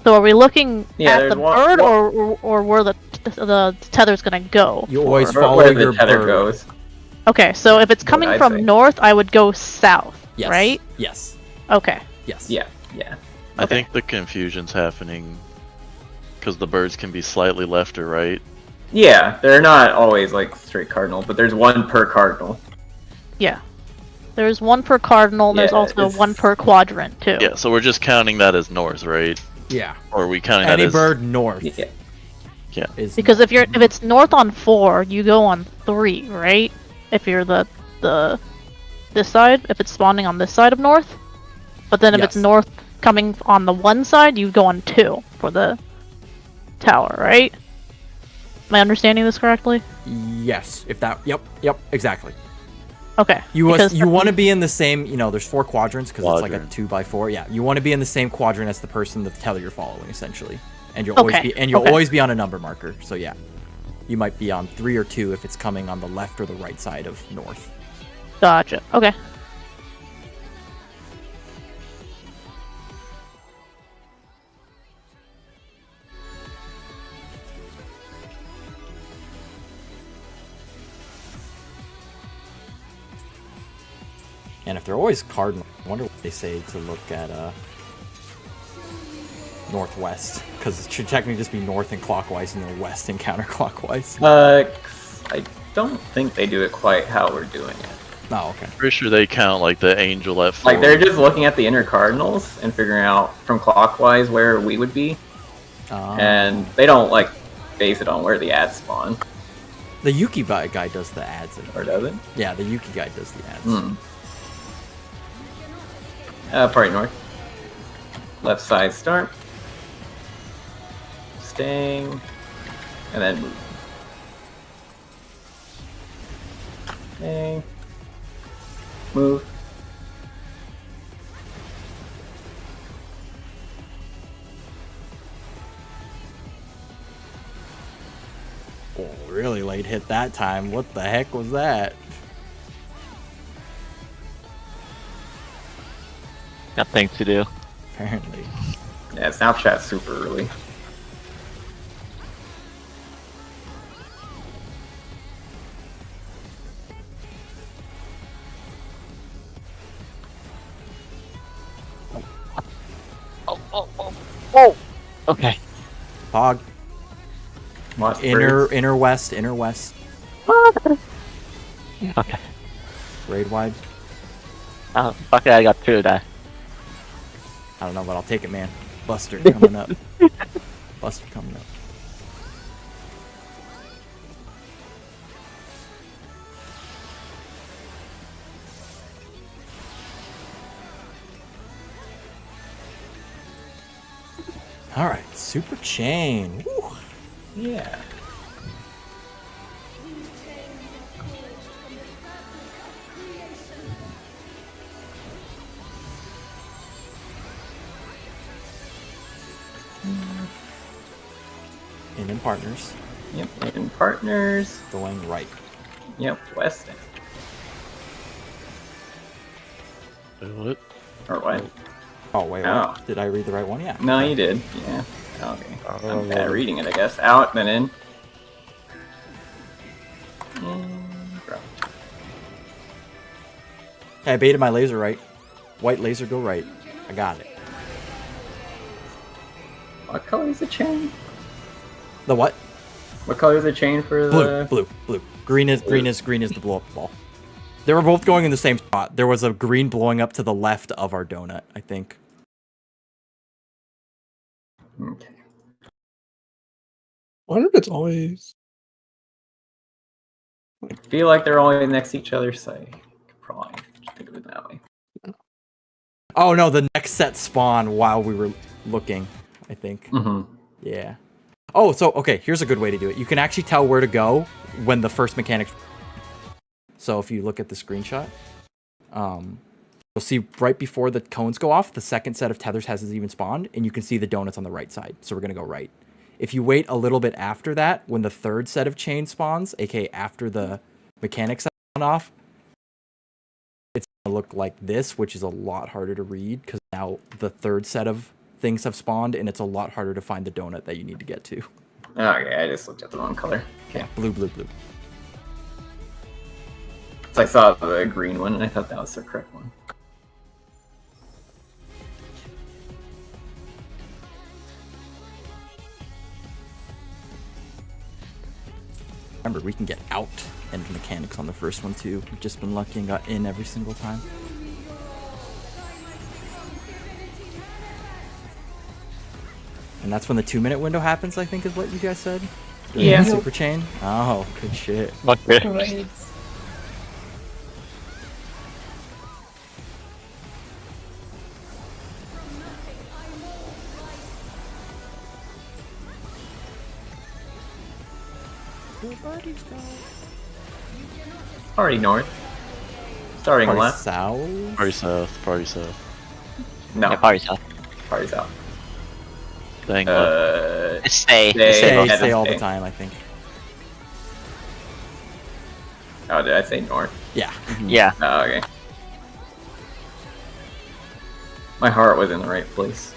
So are we looking Yeah, at there's the one- bird one- or where the tether's gonna go? You always Where- follow where the your tether bird. goes. Okay, so if it's What coming I'd from say. north, I would go south, Yes. right? Yes. Okay. Yes. Yeah. Yeah. I Okay. think the confusion's happening because the birds can be slightly left or right. Yeah, they're not always like straight cardinal, but there's one per cardinal. Yeah. There's one per cardinal, there's Yeah, also it's- one per quadrant, too. Yeah, so we're just counting that as north, right? Yeah. Or are we counting Any that as bird north Yeah. is Because if it's north on 4, you go on 3, right? If you're this side, if it's spawning on this side of north. But then if it's Yes. north coming on the one side, you go on 2 for the tower, right? Am I understanding this correctly? yes. If that. Yep. Exactly. Okay. You because want to be in the same. You know, there's 4 quadrants because it's like a Quadrant. 2x4. Yeah. You want to be in the same quadrant as the person the tether you're following, essentially, and you'll Okay, always be on a number marker. So yeah, you might be on 3 or 2 if it's coming on the left or the right side of north. Gotcha. Okay. And if they're always cardinal, I wonder what they say to look at northwest, because it should technically just be north and clockwise and then west and counterclockwise. I don't think they do it quite how we're doing it. Oh, okay. Pretty sure they count like the angel at 4. Like they're just looking at the inner cardinals and figuring out from clockwise where we would be, and they don't like base it on where the ads spawn, The Yuki guy does the ads. or does it? Yeah, the Yuki guy does the ads. Hmm. Probably north. Left side start. Staying. And then move. Staying. Move. Oh, really late hit that time. What the heck was that? Got things to do. Apparently. Yeah, Snapchat's super early. Oh! Okay. Pog. Lost Inner birds. inner west. Okay. Raid wide. Oh, okay, I got through that. I don't know, but I'll take it, man. Buster coming up. Buster coming up. All right, super chain. Woo. Yeah. In partners. Yep. And partners. Going right. Yep. West. What? Or what? Oh wait, Oh. what? Did I read the right one? Yeah. No, you did. Yeah. Okay. Oh. I'm bad at reading it, I guess. Out, then in. And drop. Hey, I baited my laser right. White laser go right. I got it. What color is the chain? The what? What color is the chain for Blue, the... blue. Green is the blow up ball. They were both going in the same spot. There was a green blowing up to the left of our donut, I think. Okay. I wonder if it's always. I feel like they're always next to each other, so I could probably just think of it that way. Oh no, the next set spawned while we were looking, I think. Mm-hmm. Yeah. Oh, so okay, here's a good way to do it. You can actually tell where to go when the first mechanic. So if you look at the screenshot, you'll see right before the cones go off, the second set of tethers hasn't even spawned, and you can see the donuts on the right side. So we're gonna go right. If you wait a little bit after that, when the third set of chain spawns, aka after the mechanics sound off, it's gonna look like this, which is a lot harder to read because now the third set of things have spawned, and it's a lot harder to find the donut that you need to get to. Okay, I just looked at the wrong color. Yeah, blue. So I saw the green one, and I thought that was the correct one. Remember, we can get out and mechanics on the first one too. We've just been lucky and got in every single time. And that's when the 2-minute window happens, I think is what you guys said? Yeah. Super chain? Oh, good shit. Okay. Great. Already north. Starting Party left. south? Party south. No, Yeah, party south. party's out. Dang, left. Stay. Stay. Yeah, Stay all stay. the time, I think. Oh, did I say north? Yeah. Yeah. Oh, okay. My heart was in the right place.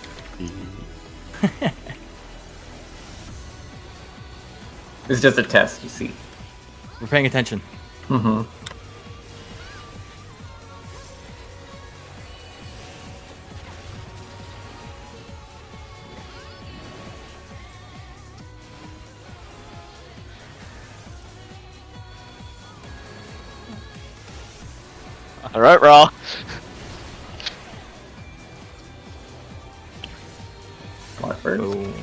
It's just a test, you see. We're paying attention. Mm-hmm. Alright, Raw. What first? Boom.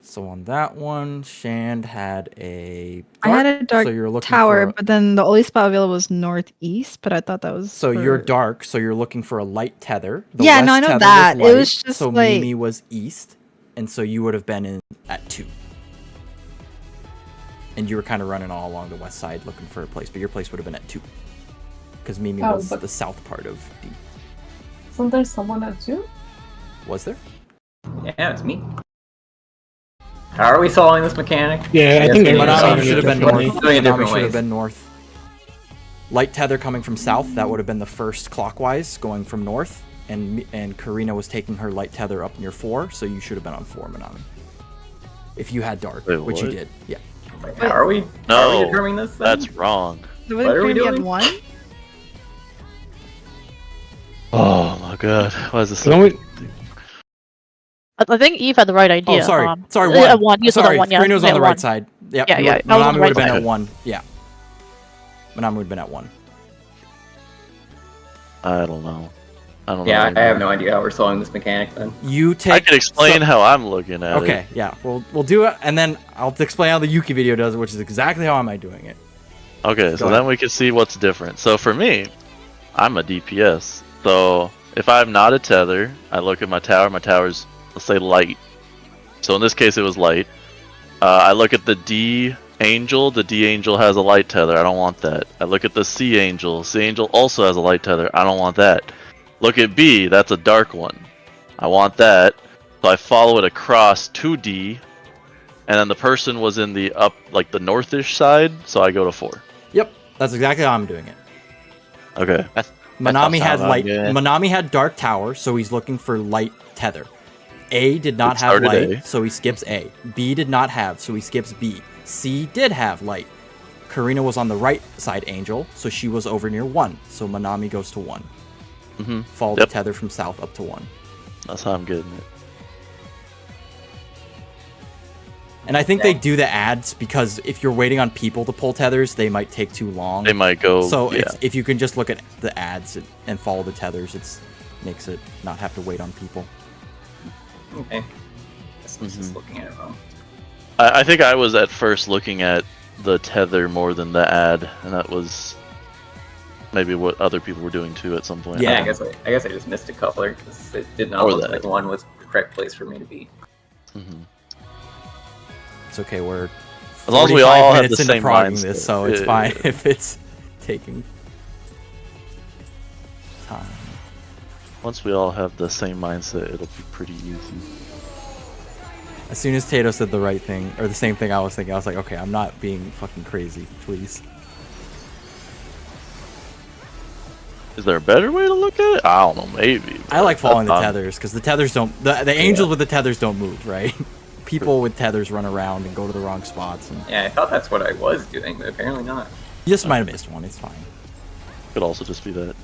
So on that one, Shand had a I had a dark so you're looking tower, for but then the only spot available was northeast, but I thought that was. so for- you're dark, so you're looking for a light tether. The Yeah, no, west I know tether that. It light, was just so like- Mimi was east, and so you would have been in at 2. And you were kind of running all along the west side looking for a place, but your place would have been at 2. Because Mimi Oh, was but- the south part of D. Isn't there someone at 2? Was there? Yeah, it's me. How are we solving this mechanic? Yeah, I guess think we they're need to Manami solve it should have been differently. north. Doing it Manami different should have ways. been north. Light tether coming from south. That would have been the first clockwise going from north. And Karina was taking her light tether up near 4, so you should have been on 4, Manami. If you had dark, Wait, which you what? did. Yeah. Wait, how are we? No, Are we determining this? Then? That's wrong. So What are we Karina be at doing? 1? Oh my god, why is this? So then we- I think Eve had the right idea. Oh, sorry. Sorry, yeah, 1. 1. You said sorry, one, yeah. Karina's on Yeah, the 1. right side. Yep. Yeah, yeah, I was on Manami the would right have been side. at 1. Yeah. Manami would have been at 1. I don't know. I don't Yeah, know. I have no idea how we're solving this mechanic then. You take. I can explain so- how I'm looking at it. Okay, yeah. We'll do it, and then I'll explain how the Yuki video does it, which is exactly how am I doing it. Okay, Go so ahead. then we can see what's different. So for me, I'm a DPS. So if I'm not a tether, I look at my tower. My tower's, let's say, light. So in this case, it was light. I look at the D angel. The D angel has a light tether. I don't want that. I look at the C angel. C angel also has a light tether. I don't want that. Look at B. That's a dark one. I want that. So I follow it across to D. And then the person was in the up, like the northish side. So I go to 4. Yep, that's exactly how I'm doing it. Okay. Manami had sound light. good. Manami had dark tower, so he's looking for light tether. A did not It have started light, A. so he skips A. B did not have, so he skips B. C did have light. Karina was on the right side angel, so she was over near 1. So Manami goes to 1. Mm-hmm. Follow Yep. the tether from south up to 1. That's how I'm getting it. And I think they do the ads because if you're waiting on people to pull tethers, they might take too long. They might go. So yeah. if you can just look at the ads and follow the tethers, it makes it not have to wait on people. Okay. Guess I'm Mm-hmm. just looking at it wrong. I think I was at first looking at the tether more than the ad, and that was maybe what other people were doing too at some point. Yeah. I guess I just missed a color because it did not Or look that. like 1 was the correct place for me to be. Mm-hmm. It's okay. We're As long as we 45 all have minutes the into same progging mindset. this, so it's Yeah, fine yeah. if it's taking time. Once we all have the same mindset, it'll be pretty easy. As soon as Tato said the right thing, or the same thing I was thinking, I was like, okay, I'm not being fucking crazy, please. Is there a better way to look at it? I don't know, maybe. I like following the That's tethers, because the tethers don't, the angels with the tethers don't move, right? People with tethers run around and go to the wrong spots, and Yeah, I thought that's what I was doing, but apparently not. you just might have missed one, it's fine. Could also just be that.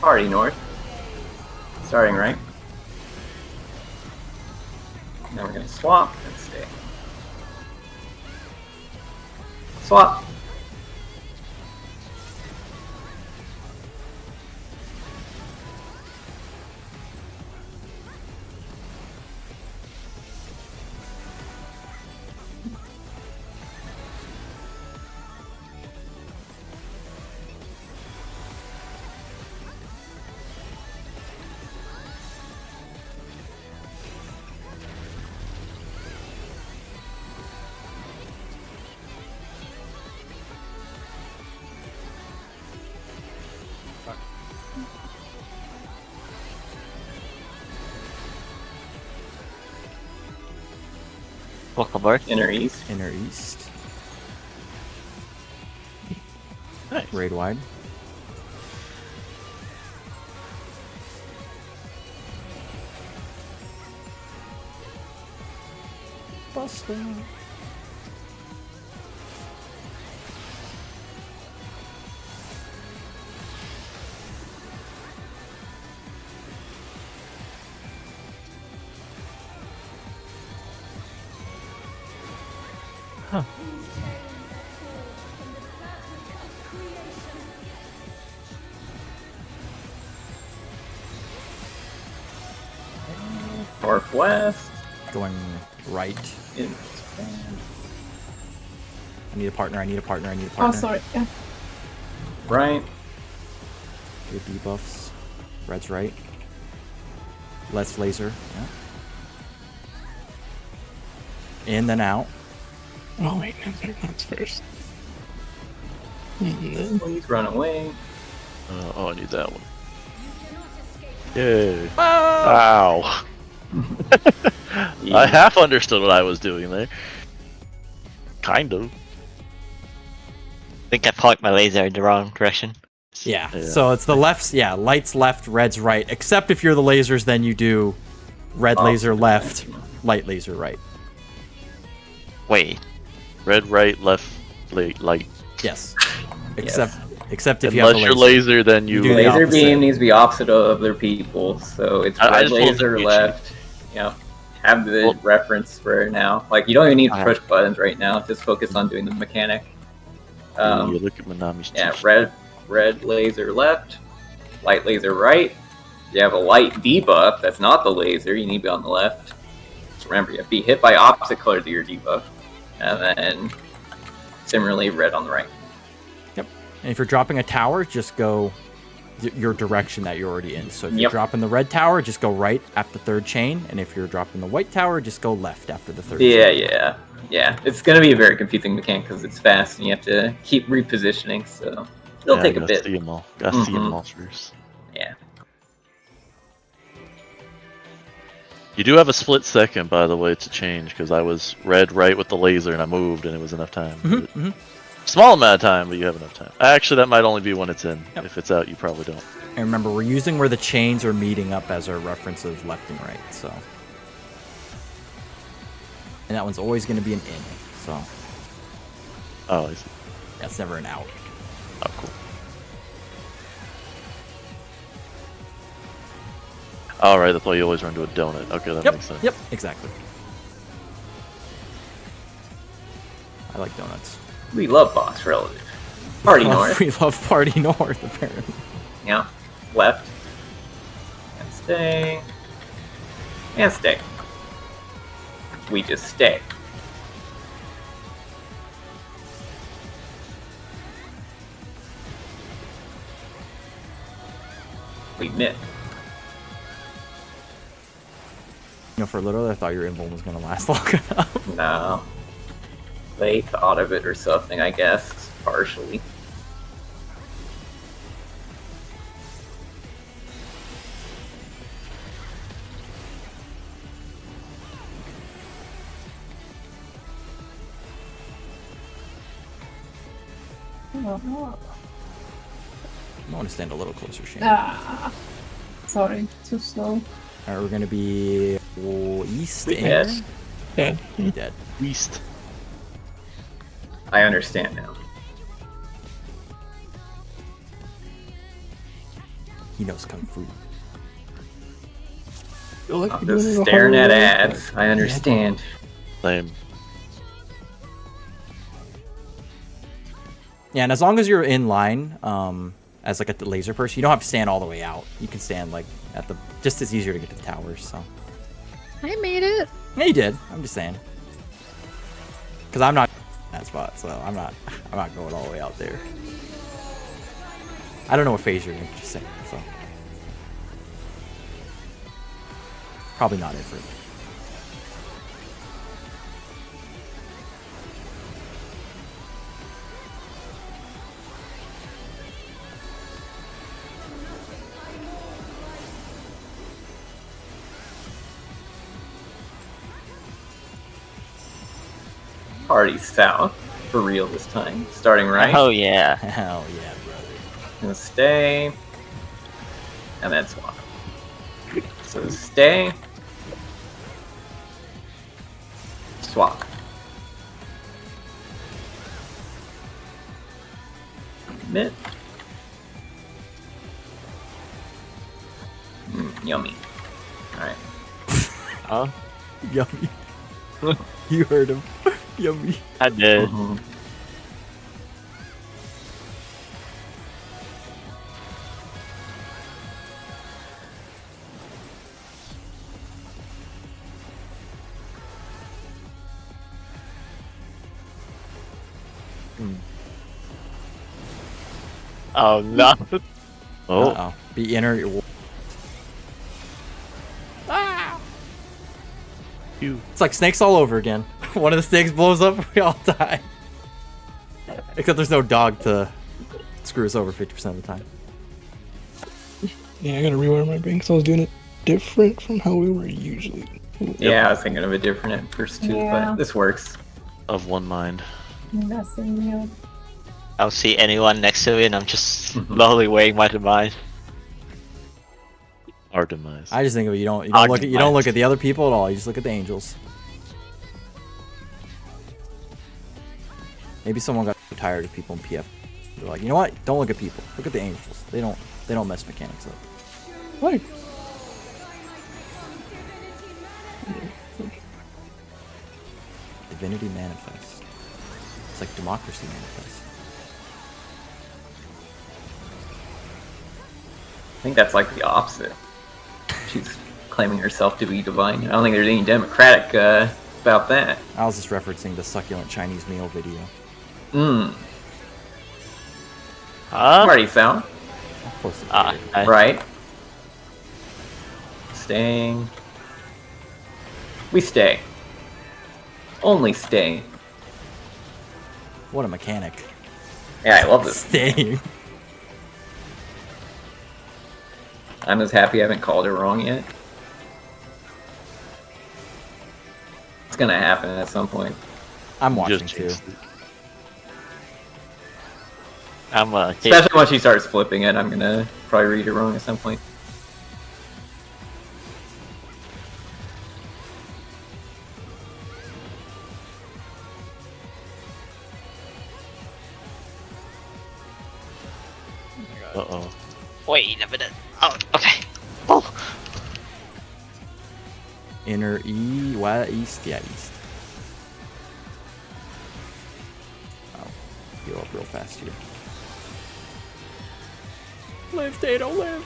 Party north. Starting right. Now we're gonna swap and stay. Swap. Welcome aboard. Inner east. Inner east, Nice. raid wide. Buster. Northwest. Going right. In I need a partner, I need a partner, I need a Oh, partner. sorry. Yeah. right. Good debuffs. Red's right. Less laser. Yeah. In, then out. Oh wait, no, that's first. And then Please run away. Oh, I need that one. Yay. Ow. I half understood what I was doing there. Kind of. I think I point my laser in the wrong direction. Yeah. Yeah. So it's the left. Yeah, light's left, red's right. Except if you're the lasers, then you do red laser left, light laser right. Wait. Red, right, left, light. Yes. Except if you have Unless a your laser. laser, then you. do the Laser opposite. beam needs to be opposite of other people, so it's I red just wasn't laser reaching. left. Yeah, have the Well- reference for now. Like you don't even need to Okay. push buttons right now. Just focus on doing the mechanic. You look at Manami's Yeah, t-shirt. red laser left, light laser right. You have a light debuff. That's not the laser. You need to be on the left. So remember, you have to be hit by opposite colors of your debuff, and then similarly red on the right. And if you're dropping a tower, just go your direction that you're already in. So if you're Yep. dropping the red tower, just go right after the third chain. And if you're dropping the white tower, just go left after the third chain. Yeah. It's gonna be a very confusing mechanic because it's fast and you have to keep repositioning. So it'll take a gotta bit. See 'em all. Gotta see 'em Mhm. all first. Yeah. You do have a split second, by the way, to change because I was red right with the laser and I moved and it was enough time. Mhm. Small amount of time, but you have enough time. Actually, that might only be when it's in. Yep. If it's out, you probably don't. And remember, we're using where the chains are meeting up as our reference of left and right. So, and that one's always going to be an in. So Oh, I see. that's never an out. Oh, cool. All right, that's why you always run to a donut. Okay, that makes sense. Yep. Exactly. I like donuts. We love boss relative. Party north. We love Party North, apparently. Yeah. Left. And stay. And stay. We just stay. We miss. You know, for a little, I thought your invuln was going to last long enough. No. They thought of it or something, I guess. Partially. Oh. I want to stand a little closer, Shane. Ah. Sorry, too slow. Alright, we're going to be east We and missed. Dead. dead. East. I understand now. He knows Kung Fu. Feel like I'm you're doing just it the staring hard at way. ads. I understand. Same. Yeah, and as long as you're in line, as like a laser person, you don't have to stand all the way out. You can stand like at the, just as easier to get to the towers. So I made it. yeah, you did. I'm just saying, because I'm not in that spot, so I'm not going all the way out there. I don't know what phase you're in. Just saying. So probably not it for. Party south. For real this time. Starting right. Oh yeah. Hell yeah, brother. Gonna stay. And then swap. So stay. Swap. Commit. Yummy. Alright. Huh? Yummy. You heard him. Yummy. I did. Mhm. Oh no. Oh, Uh-oh. Be inner. you. It's like snakes all over again. One of the snakes blows up, we all die. Except there's no dog to screw us over 50% of the time. Yeah, I gotta rewire my brain because I was doing it different from how we were usually. Yeah, I was thinking of a different at first too, Yeah. but this works. Of one mind. Messing me up. I'll see anyone next to me, and I'm just slowly weighing my demise. Our demise. I just think of it. You don't Our look at demise. the other people at all. You just look at the angels. Maybe someone got tired of people in PF. They're like, you know what? Don't look at people. Look at the angels. They don't mess mechanics up. Like, Divinity manifest. It's like democracy manifest. I think that's like the opposite. She's claiming herself to be divine. I don't think there's any democratic about that. I was just referencing the succulent Chinese meal video. Mmm. Huh? Party sound. I'll post it. Right. Staying. We stay. Only stay. What a mechanic. Yeah, I love this. Staying. I'm just happy I haven't called it wrong yet. It's gonna happen at some point. I'm You watching just too. jinxed it. I'm Especially when she starts flipping it, I'm gonna probably read it wrong at some point. Uh-oh. Wait a minute. Oh, okay. Oh. Inner E, what? East? Yeah, east. Oh, heal up real fast here. Live, Dado, live!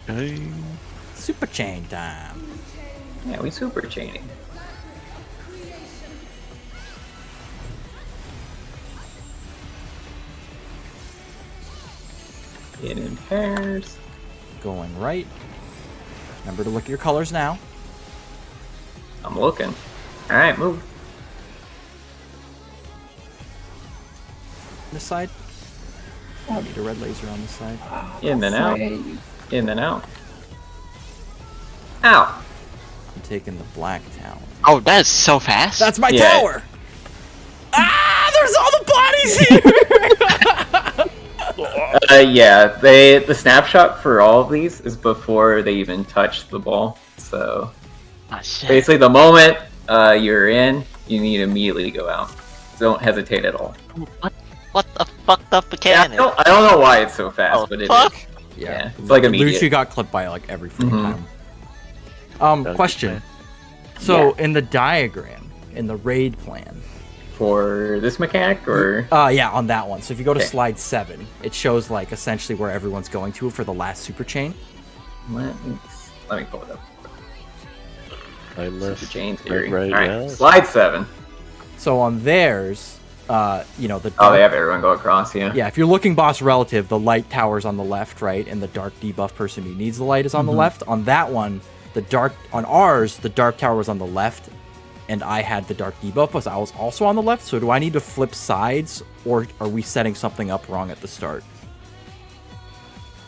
Okay. Super chain time. Yeah, we super chaining. In pairs. Going right. Remember to look at your colors now. I'm looking. Alright, move. This side. Need a red laser on this side. In and out. Sorry. In and out. Ow! I'm taking the black town. Oh, that is so fast. That's my Yeah. tower! Ah! There's all the bodies here! Yeah, the snapshot for all of these is before they even touch the ball. So Ah, shit. basically, the moment you're in, you need to immediately go out. Don't hesitate at all. What the fucked up Yeah, mechanic? I don't know why it's so fast, Oh, but it fuck. is. Yeah, it's like immediate. Lucci got clipped by like every freaking Mhm. time. Question. So in the diagram, in the raid plan, For this mechanic, or yeah, on that one. So if you go to Okay. slide 7, it shows like essentially where everyone's going to for the last super chain. let me pull it up. I left. Super chains right, theory. right, Alright, yeah. slide 7. So on theirs, you know, the Oh, they dark- have everyone go across, yeah. yeah, if you're looking boss relative, the light tower's on the left, right, and the dark debuff person who needs the light is on the left. On that one, on ours, the dark tower was on the left, and I had the dark debuff, but I was also on the left. So do I need to flip sides, or are we setting something up wrong at the start?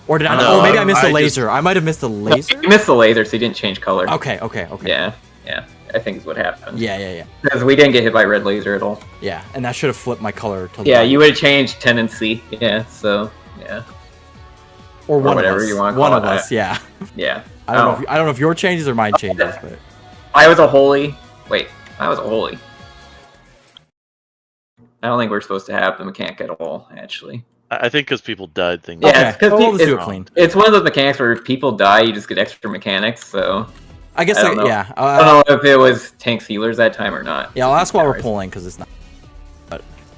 Or did I? No, Oh, maybe I missed a I laser. I might have missed a laser. You missed the laser, so you didn't change color. Okay. Yeah, I think is what happened. Yeah. Because we didn't get hit by red laser at all. Yeah, and that should have flipped my color to Yeah, light. you would have changed tendency. Yeah, so, yeah. or one whatever of us. you wanna One call of it. us. Yeah. Yeah. I don't know if your changes or mine changes, but I was a holy. Wait, I was a holy. I don't think we're supposed to have the mechanic at all, actually. I think because people died, things. Yeah, okay. it's 'cause Well, we'll just do it it's- clean. It's one of those mechanics where if people die, you just get extra mechanics, so... I guess I don't know. yeah. I don't know if it was tanks healers that time or not. Yeah, I'll ask while we're Right. pulling because it's not.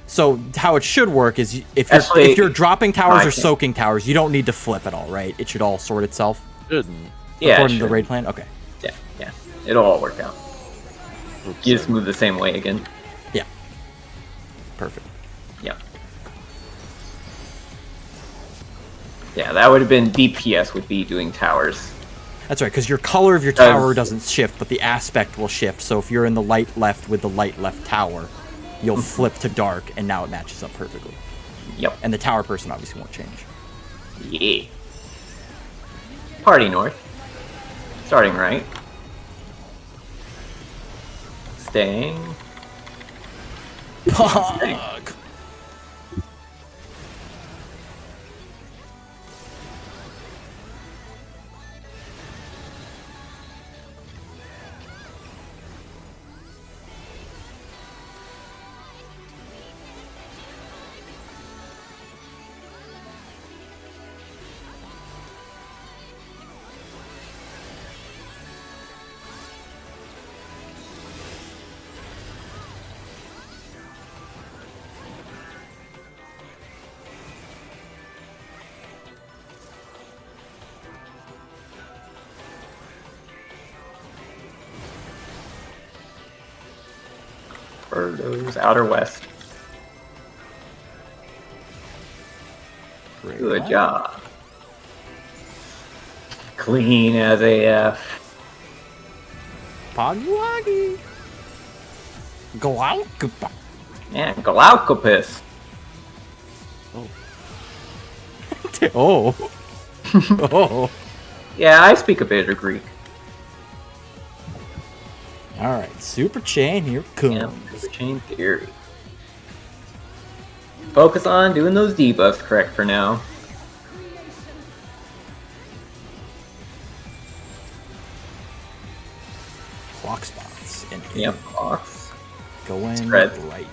So how it should work is if Actually, you're dropping towers I or think- soaking towers, you don't need to flip at all, right? It should all sort itself Shouldn't. Yeah, according to sure. the raid plan. Okay. Yeah. It'll all work out. Oops, You just sorry. move the same way again. Yeah. Perfect. Yeah. Yeah, that would have been DPS would be doing towers. That's right, because your color of your tower doesn't shift, but the aspect will shift. So if you're in the light left with the light left tower, you'll flip to dark, and now it matches up perfectly. Yep. And the tower person obviously won't change. Yeah. Party north. Starting right. Staying. Pog! For those outer west. Great. Good job. Clean as AF. Poggy Woggy! Glaucopus. Yeah, Glaucopus. Oh. Oh. Yeah, I speak a bit of Greek. Alright, Super Chain, here it comes. Yeah, the chain theory. Focus on doing those debuffs correct for now. Clock spots. And Yep, clocks. going Spread. right.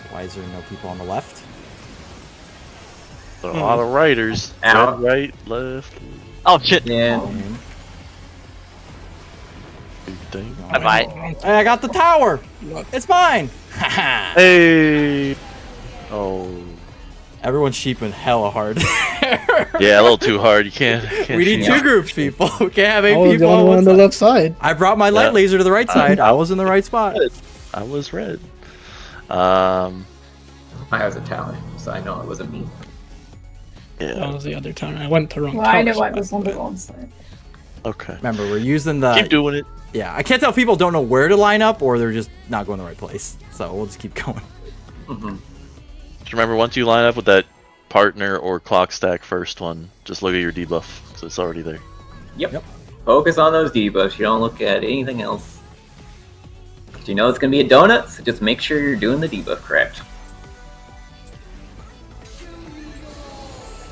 Why is there no people on the left? There are a lot of writers. Out. Red, right, left. Oh shit! Yeah. Big thing. Bye. Hey, I got the tower! It's mine! Haha! Hey. Oh. Everyone's sheeping hella hard. Yeah, a little too hard. You can't We need shoot. two groups, people. We can't have 8 I was the people only on one on one the side. left side. I brought my light Yeah. laser to the right side. I was in the right spot. I was red. I was a tower, so I know it wasn't me. That Yeah. was the other time. I went to wrong Well, I tower know I spot, was on the but- wrong side. Okay. Remember, we're using the... Keep doing it. Yeah, I can't tell if people don't know where to line up or they're just not going the right place. So we'll just keep going. Mm-hmm. Just remember, once you line up with that partner or clock stack first one, just look at your debuff because it's already there. Yep. Focus on those debuffs. You don't look at anything else. 'Cause you know it's gonna be a donut, so just make sure you're doing the debuff correct.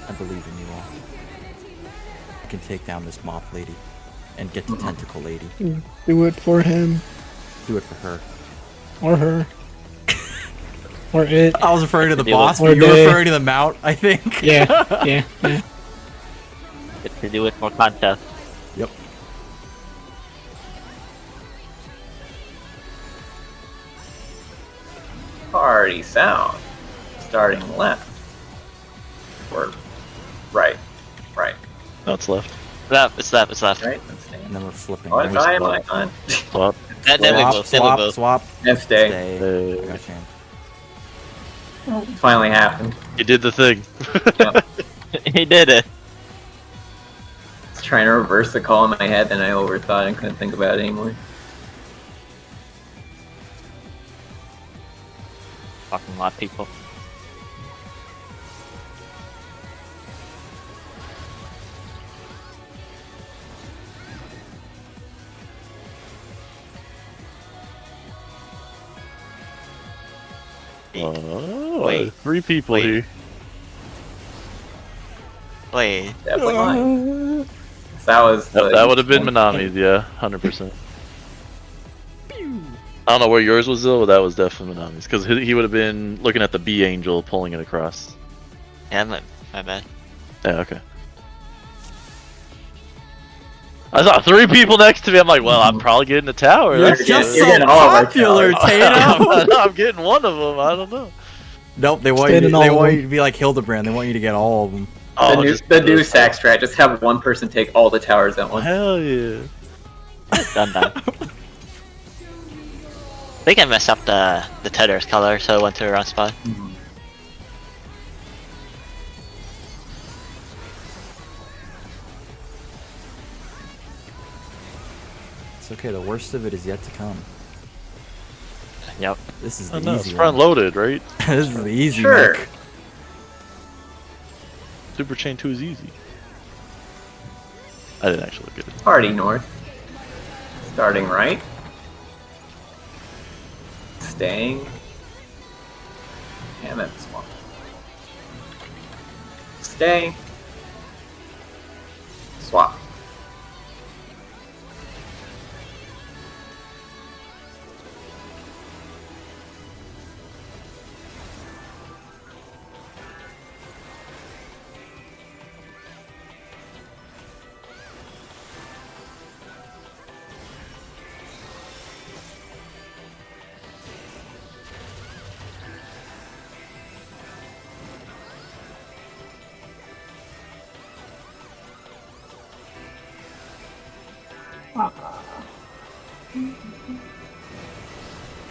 I believe in you all. I can take down this moth lady and get the tentacle lady. Do it for him Do it for her. or her or it. I was referring to the Deal boss, with- but you Or were they. referring to the mount, I think. Yeah, yeah, yeah. Get to do it for contest. Yep. Party south. Starting left. Or right. Right. No, it's left. Left, it's left, it's left. Right? And stay. And then we're flipping. Oh, right. it's fine, my on. Swap. Then we Swap, move, then we swap, move. swap. And stay. Stay. I got you. Finally happened. You did the thing. He did it. I was trying to reverse the call in my head, then I overthought and couldn't think about it anymore. Fucking lot of people. Oh, Wait. 3 people Wait. here. Wait, Definitely mine. So that was the That would have been Minami's, yeah, 100%. I don't know where yours was though, but that was definitely Minami's. Because he would have been looking at the B angel pulling it across. yeah, my bad. Yeah, okay. I saw 3 people next to me. I'm like, well, I'm probably getting a tower. You're That's just you're so getting all of our popular, towers. Tatum. I'm getting one of them. I don't know. Nope, they want Stayed you. in all They of want them. you to be like Hildebrand. They want you to get all of them. Oh, the new sack strat. Just have one person take all the towers at once. Hell yeah. Done that. They can mess up the tether's color, so it went to the wrong spot. It's okay. The worst of it is yet to come. Yep. This is the No, it's easy front one. loaded, right? This is the easy Sure. one. Super Chain 2 is easy. I didn't actually look at it. Party north. Starting right. Staying. And then swap. Stay. Swap.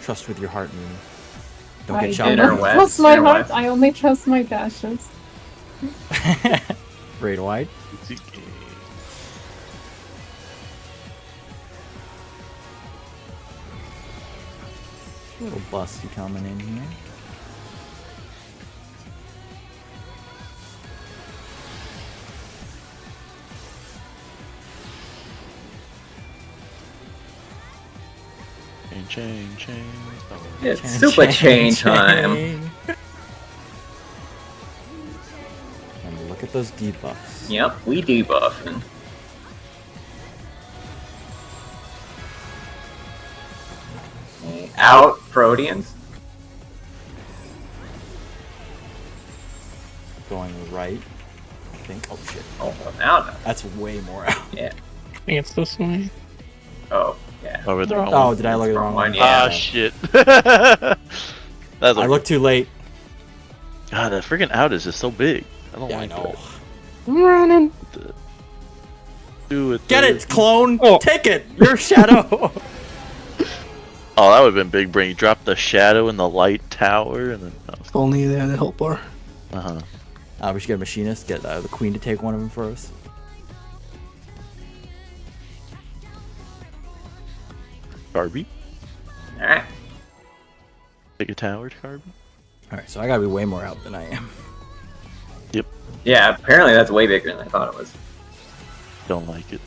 Trust with your heart, Moon. Don't I get do shot. Inner not west, trust my inner heart. west. I only trust my dashes. Raid wide. Easy game. Little busty coming in here. Chain. Oh, It's super chain time. And look at those debuffs. Yep, we debuffing. Out Proteans. Going right. I think. Oh shit. Oh, well, now. That's way more out. Yeah. I think it's this way. Oh, yeah. over the wrong Oh, one. did I look at the wrong one? Yeah. Ah, shit. That's I like, looked too late. God, that freaking out is just so big. I don't Yeah, I like know. I'm running. that. Do it. Get dude. it, clone! Oh. Take it! Your shadow! Oh, that would have been big brain. You dropped the shadow in the light tower, and then. If only they had a help bar. Uh huh. We should get a machinist, get the queen to take one of them for us. Carby. Alright. Take a tower, Carby. Alright, so I gotta be way more out than I am. Yeah, apparently that's way bigger than I thought it was. Don't like it.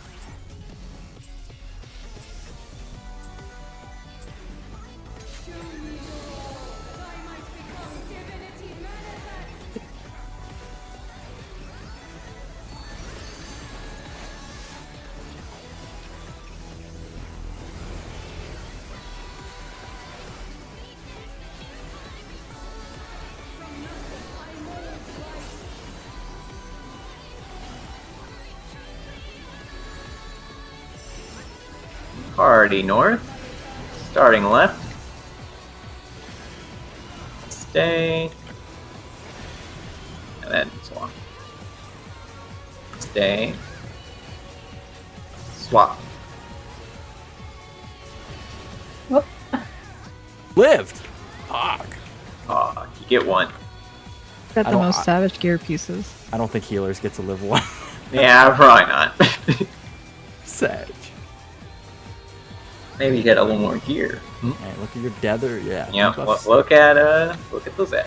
Party north. Starting left. Stay. And then swap. Stay. Swap. Lived! Fuck. Aw, you get one. Got I the don't- most savage gear pieces. I don't think healers get to live one. Yeah, probably not. Sag. Maybe you get a little more gear. Alright, look at your tether. Yeah. Yeah, debuffs. look at those at.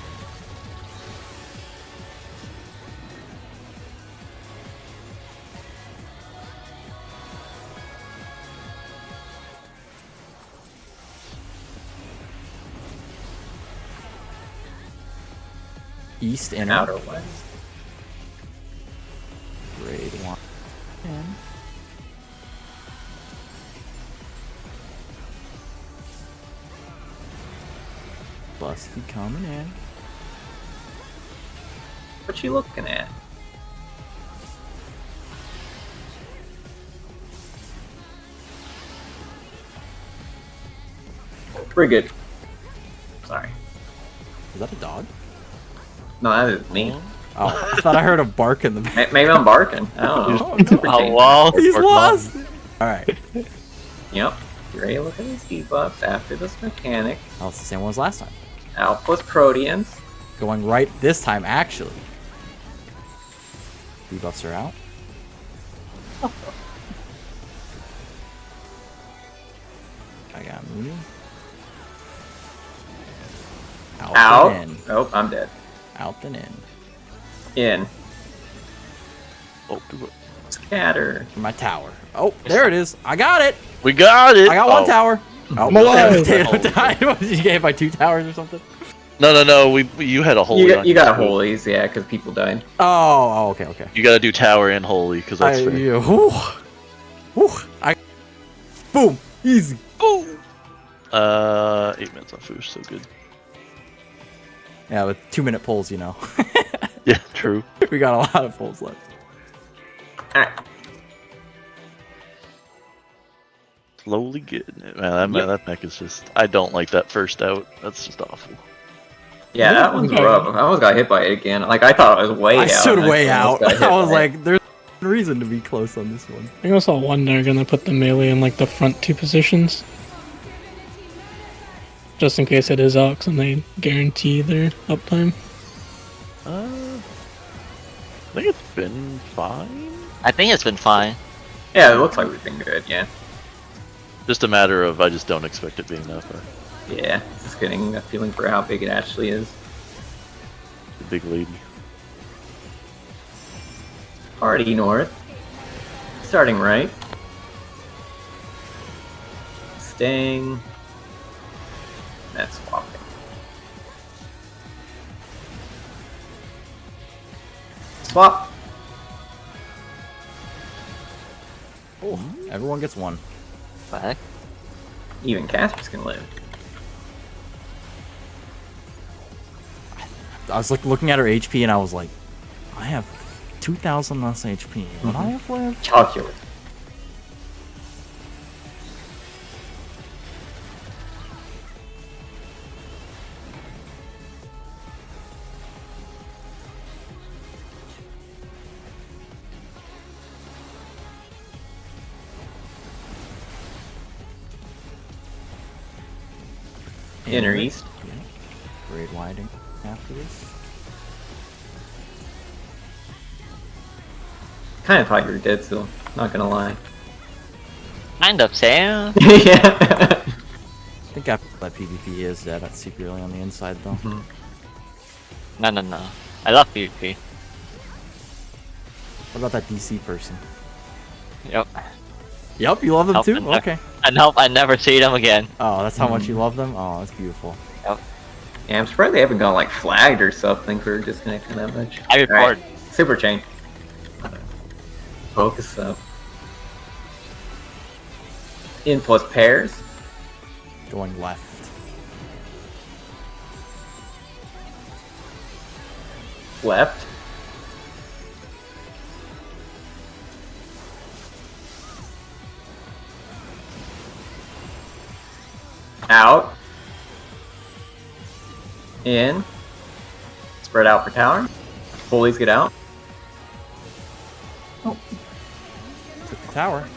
East and Outer west. Raid one. And Busty coming in. What you looking at? Pretty good. Sorry. Is that a dog? No, that is me. Oh, I thought I heard a bark in the back. Maybe I'm barking. I don't know. Oh, no. Oh, wow. He's Bark lost! Alright. Yep. Ray, look at these debuffs after this mechanic. Oh, it's the same one as last time. Out plus Proteans. Going right this time, actually. Debuffs are out. I got Mooney. Out. Then in. Oh, I'm dead. Out then in. In. Oh, do it. Scatter. For my tower. Oh, there it is. I got it. We got it. I got one tower. Oh, I'm alive. Potato died. What, did you get hit by 2 towers or something? No. You had a holy. You got holies, yeah, because people died. Oh, okay. You gotta do tower and holy because that's fair. Boom. Easy. Boom. 8 minutes on Foosh, so good. Yeah, with 2-minute pulls, you know. Yeah, true. We got a lot of pulls left. Alright. Slowly getting it. Man, that mech is just. I don't like that first out. That's just awful. Yeah, that one's rough. I almost got hit by it again. Like, I thought I was way out. I stood and way almost out. got hit I was by it. like, there's no reason to be close on this one. I think I saw one they're gonna put the melee in like the front 2 positions. Just in case it is Ox and they guarantee their uptime. I think it's been fine. I think it's been fine. Yeah, it looks like we've been good, yeah. Just a matter of I just don't expect it being that far. Yeah, just getting a feeling for how big it actually is. The big lady. Party north. Starting right. Staying. That's swapping. Swap. Oh, everyone gets one. What? Even casters can live. I was looking at her HP and I was like, I have 2,000 less HP. Would I have lived? Calculate. Inner East. Yeah. Grade widening after this. Kind of thought you were dead, so not gonna lie. Kind of, Sam. Yeah. I think after that PvP is dead. That's secretly on the inside though. No. I love PvP. What about that DC person? Yep. Yep, you love them Help too? and Okay. And hope I never see them again. Oh, that's how much you love them? Oh, that's beautiful. Yeah, I'm surprised they haven't gone like flagged or something for disconnecting that much. I report. Alright, Super chain. Focus up. In plus pairs. Going left. Left. Out. In. Spread out for tower. Bullies get out. Took the tower.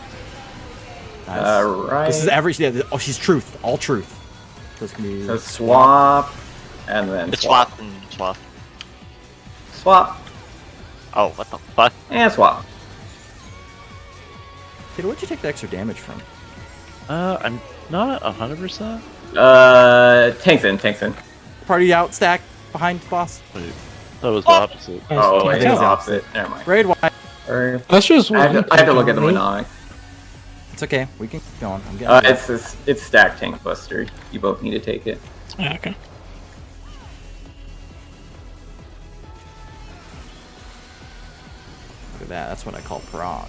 Nice. Alright. This is every. Yeah, oh, she's truth. All truth. So it's gonna be. So swap. And then It's swap. swap and swap. Swap. Oh, what the fuck? And swap. Kid, where'd you take the extra damage from? I'm not 100%. Tanks in. Party out, stack behind boss. Wait, that was the opposite. Oh, I think it's out. opposite. Never mind. Grade wide. Or, That's just I one. have to look at the right? mnemonic. It's okay. We can keep going. I'm getting. It's stack tank buster. You both need to take it. Yeah, okay. Look at that. That's what I call Prog.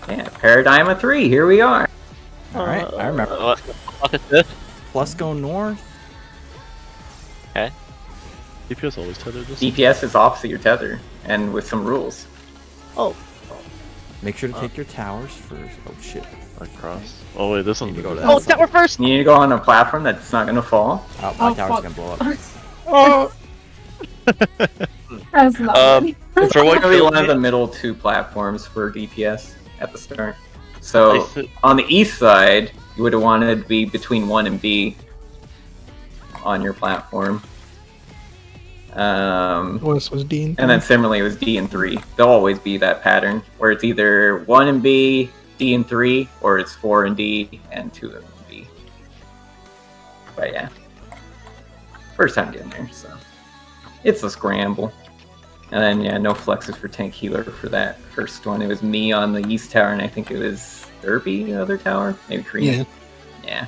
Yeah, Paradigm of 3. Here we are. All right, I remember. What the fuck is this? Plus go north. Okay. DPS always tethered this. DPS is opposite your tether, and with some rules. Oh. Make sure to take your towers first. Oh shit. Like cross. Oh wait, this one's You go to Oh, that tower first! You need to go on a platform that's not going to fall. Oh, my Oh, tower's fuck. gonna blow up. Oh, That's not Um, funny. It's For what probably killed one of me- the middle 2 platforms for DPS at the start. So on the east side, you would have wanted to be between 1 and B on your platform. West was D and And then similarly, it was D and 3. There'll always be that pattern where it's either 1 and B, D and 3, or it's 4 and D and 2 and B. But yeah, first time getting there, so it's a scramble. And then yeah, no flexes for tank healer for that first one. It was me on the east tower, and I think it was Derby, the other tower, maybe Korean. Yeah.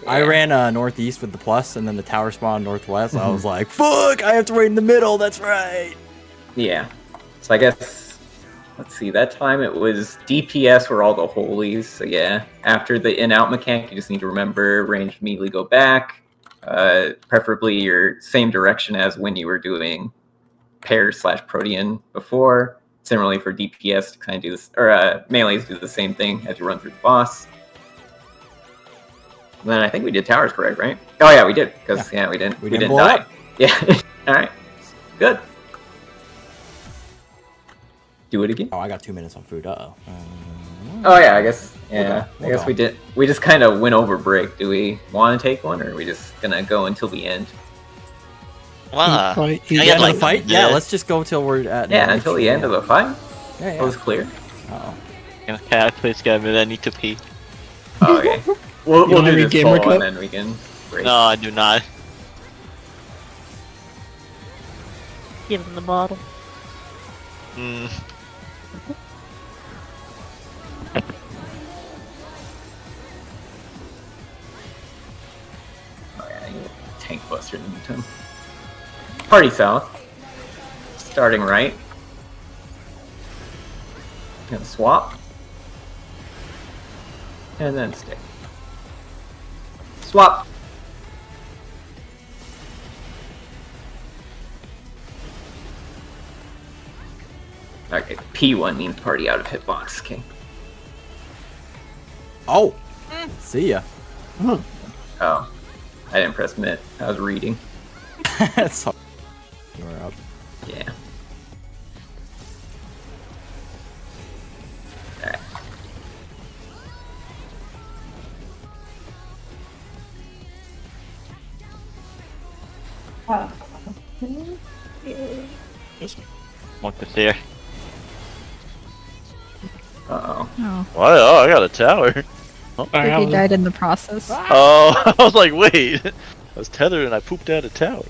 I ran northeast with the plus, and then the tower spawned northwest. I was like, fuck, I have to wait in the middle. That's right. Yeah. So I guess, let's see, that time it was DPS were all the holies. So yeah, after the in-out mechanic, you just need to remember range immediately go back. Preferably your same direction as when you were doing pair/Protean before. Similarly for DPS to kind of do this, or melees do the same thing as you run through the boss. And then I think we did towers correct, right? Oh yeah, we did, because yeah, we didn't blow die. up. Yeah. All right. Good. Do it again. Oh, I got 2 minutes on food. Uh-oh. Oh yeah, I guess. Yeah, Okay, I guess we did. We just kind of went over break. Do we want to take one, or are we just gonna go until the end? Wow. Right, I End got of like the fight? Yeah, let's just go till we're at. Yeah, until the end of the fight. Yeah, It was clear. Uh-oh. Okay, I please get a minute. I need to pee. Oh, okay. We'll don't do have any this gamer poll and cup? then we can break. No, I do not. Give him the bottle. Mm. Oh yeah, I need a tank buster in the meantime. Party south. Starting right. Gonna swap. And then stick. Swap. Okay, P1 means party out of hitbox. Okay. Oh, see ya. Oh, I didn't press mid. I was reading. So, we're up. Yeah. Alright. What to there? Uh-oh. Oh. Oh, I got a tower. Sorry, I He was- died in the process. Oh, I was like, wait. I was tethered and I pooped out a tower.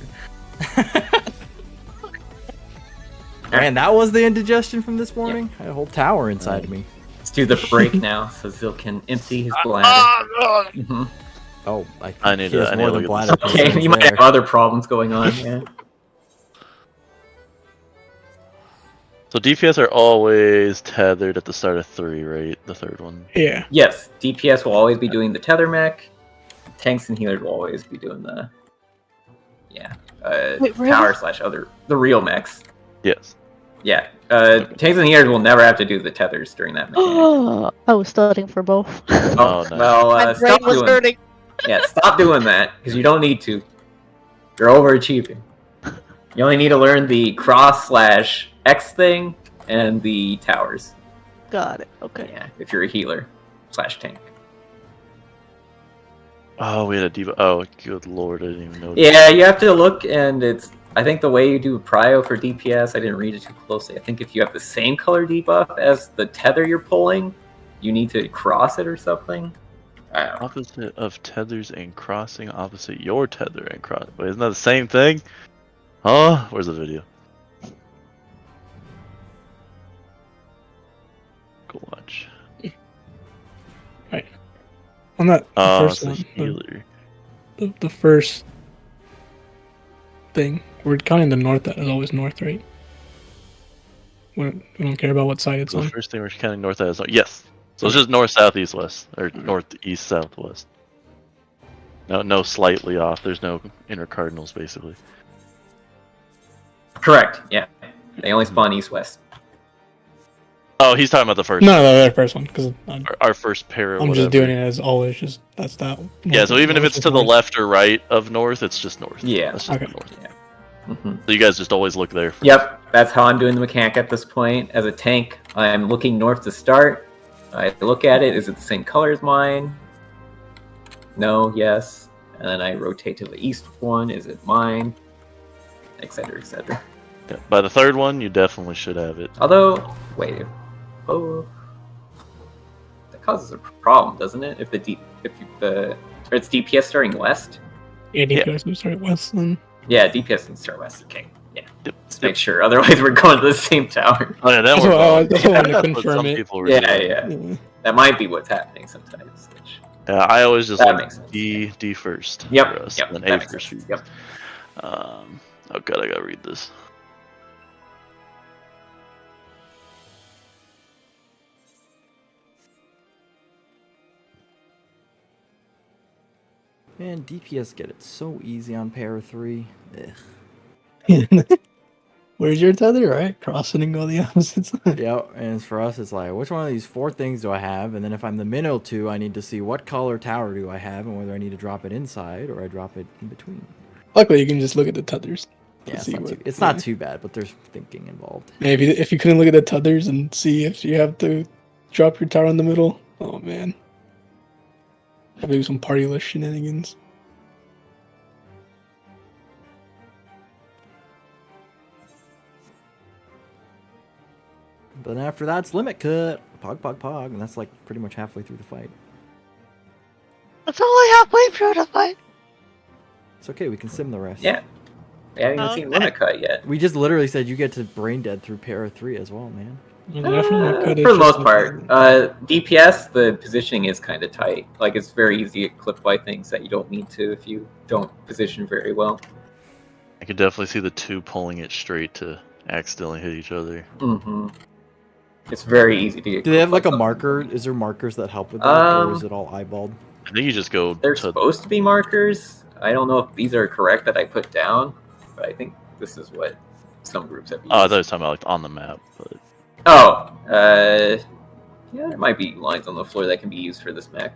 Man, that was the indigestion from this morning. I had a whole tower inside of me. Let's do the break now so Zil can empty his bladder. Mhm. Oh, I think I need he has to more look than at bladder. this. Okay, concerns you might there. have other problems going on. Yeah. So DPS are always tethered at the start of 3, right? The third one. Yeah. Yes, DPS will always be doing the tether mech. Tanks and healers will always be doing the Wait, really? tower / other the real mechs. Yes. Yeah, tanks and healers will never have to do the tethers during that mechanic. I was studying for both. Oh, no. Well, My brain stop was doing. hurting. Yeah, stop doing that because you don't need to. You're overachieving. You only need to learn the cross / X thing and the towers. Got it. Okay. Yeah, if you're a healer / tank. Oh, we had a diva. Oh, good lord, I didn't even know. Yeah, you have to look, and it's. I think the way you do prio for DPS, I didn't read it too closely. I think if you have the same color debuff as the tether you're pulling, you need to cross it or something. I don't know. Opposite of tethers and crossing opposite your tether and cross. Wait, isn't that the same thing? Oh, where's the video? Go watch. On that Oh, first it's a one, healer. the first thing, we're counting the north. That is always north, right? We don't care about what side it's So the on. first thing we're counting north as yes. So it's just north, south, east, west, or north, east, south, west. No, slightly off. There's no inner cardinals, basically. Correct. Yeah, they only spawn east-west. Oh, he's talking about the first. No, the first one, because Our first pair. Or I'm whatever. just doing it as always. Just that's that. Yeah, so even if it's to the left or right of north, it's just north. Yeah. That's just Okay. north. hmm So you guys just always look there. Yep, that's how I'm doing the mechanic at this point. As a tank, I'm looking north to start. I look at it. Is it the same color as mine? No, yes. And then I rotate to the east one. Is it mine? Etc. Etc. Yeah, by the third one, you definitely should have it. Although, wait. Oh, that causes a problem, doesn't it? If it's DPS starting west. Yeah, DPS would start west then. Yeah, DPS can start west. Okay, yeah. Yep. Just make sure. Otherwise, we're going to the same tower. Oh yeah, then That's we're what I boned. wanted to That's what confirm some it. people were Yeah, doing. yeah. Yeah. That might be what's happening sometimes. Yeah, I always just That like makes sense. D first. Yep, for us, yep, then that A makes first. sense. Yep. Oh god, I gotta read this. Man, DPS get it so easy on pair 3. Ugh. Where's your tether, right? Crossing and go the opposite side. Yep, and for us, it's like, which one of these 4 things do I have? And then if I'm the middle 2, I need to see what color tower do I have and whether I need to drop it inside or I drop it in between. Luckily, you can just look at the tethers. Yeah, see what- it's not too bad, but there's thinking involved. Maybe if you couldn't look at the tethers and see if you have to drop your tower in the middle. Oh man. Maybe some partyless shenanigans. But then after that's limit cut. Pog, and that's like pretty much halfway through the fight. It's only halfway through the fight. It's okay, we can sim the rest. Yeah. We haven't even seen Okay. limit cut yet. We just literally said you get to brain dead through para 3 as well, man. For the most part. DPS, the positioning is kind of tight. Like, it's very easy to get clipped by things that you don't need to if you don't position very well. I could definitely see the 2 pulling it straight to accidentally hit each other. Mm-hmm. It's very easy to get Do they have clipped like by a something. marker? Is there markers that help with that, or is Um, it all eyeballed? I think you just go There's to supposed to be markers. I don't know if these are correct that I put down, but I think this is what some groups have used. Oh, I thought you were talking about like on the map, but Yeah, there might be lines on the floor that can be used for this mech.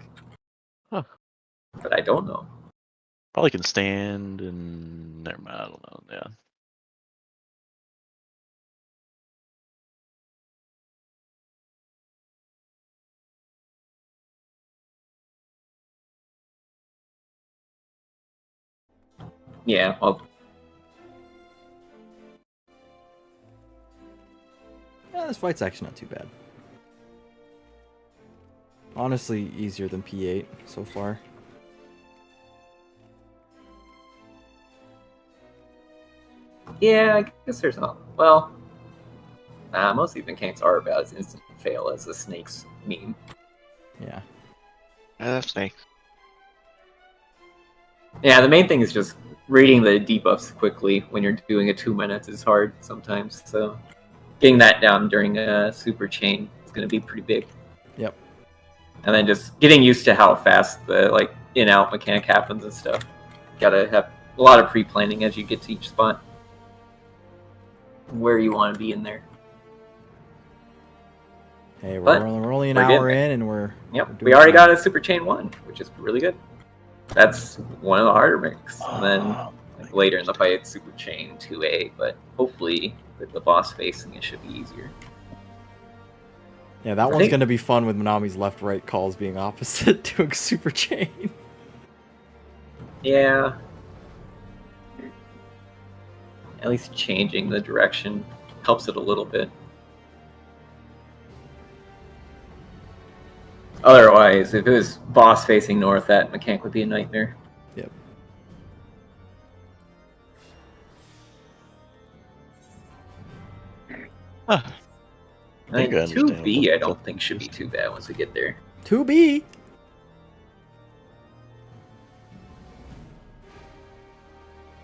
Huh. But I don't know. probably can stand and never mind, I don't know. Yeah. Yeah, well, Yeah, this fight's actually not too bad. Honestly, easier than P8 so far. yeah, I guess there's not. Well, most of the mechanics are about as instant fail as the snakes meme. Yeah. That's nice. Yeah, the main thing is just reading the debuffs quickly when you're doing a 2 minutes is hard sometimes. So getting that down during a super chain is going to be pretty big. Yep. And then just getting used to how fast the like in-out mechanic happens and stuff. Gotta have a lot of pre-planning as you get to each spot. Where you want to be in there. Hey, But we're only an we're hour getting in, and we're Yep, doing we already fine. got a super chain 1, which is really good. That's one of the harder mechs. And then like, later in the fight, it's super chain 2A, but hopefully with the boss facing, it should be easier. Yeah, that I one's think- gonna be fun with Manami's left-right calls being opposite doing super chain. Yeah. At least changing the direction helps it a little bit. Otherwise, if it was boss facing north, that mechanic would be a nightmare. Yep. Huh. I think think I understand 2B, I what don't the- think should be too bad once we get there. 2B.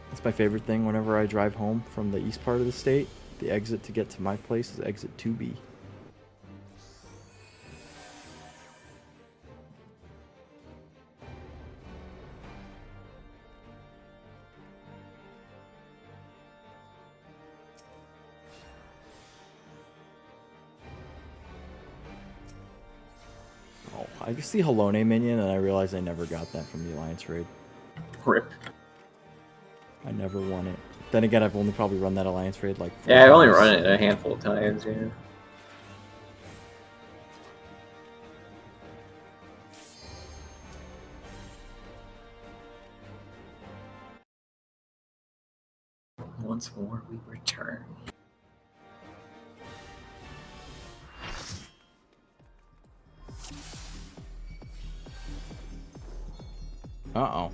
That's my favorite thing whenever I drive home from the east part of the state. The exit to get to my place is exit 2B. Oh, I just see Halone minion and I realize I never got that from the Alliance raid. Rip. I never won it. Then again, I've only probably run that Alliance raid like 4 Yeah, I've only times. run it a handful of times, yeah. Once more we return. Uh-oh.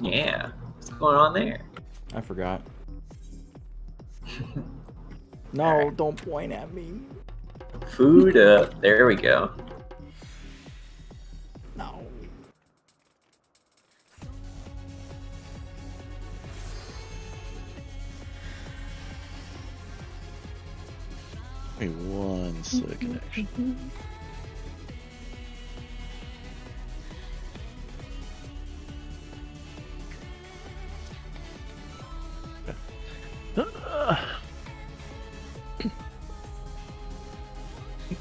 Yeah. What's going on there? I forgot. No, don't point at me. Food up. There we go. No. Wait 1 second, actually.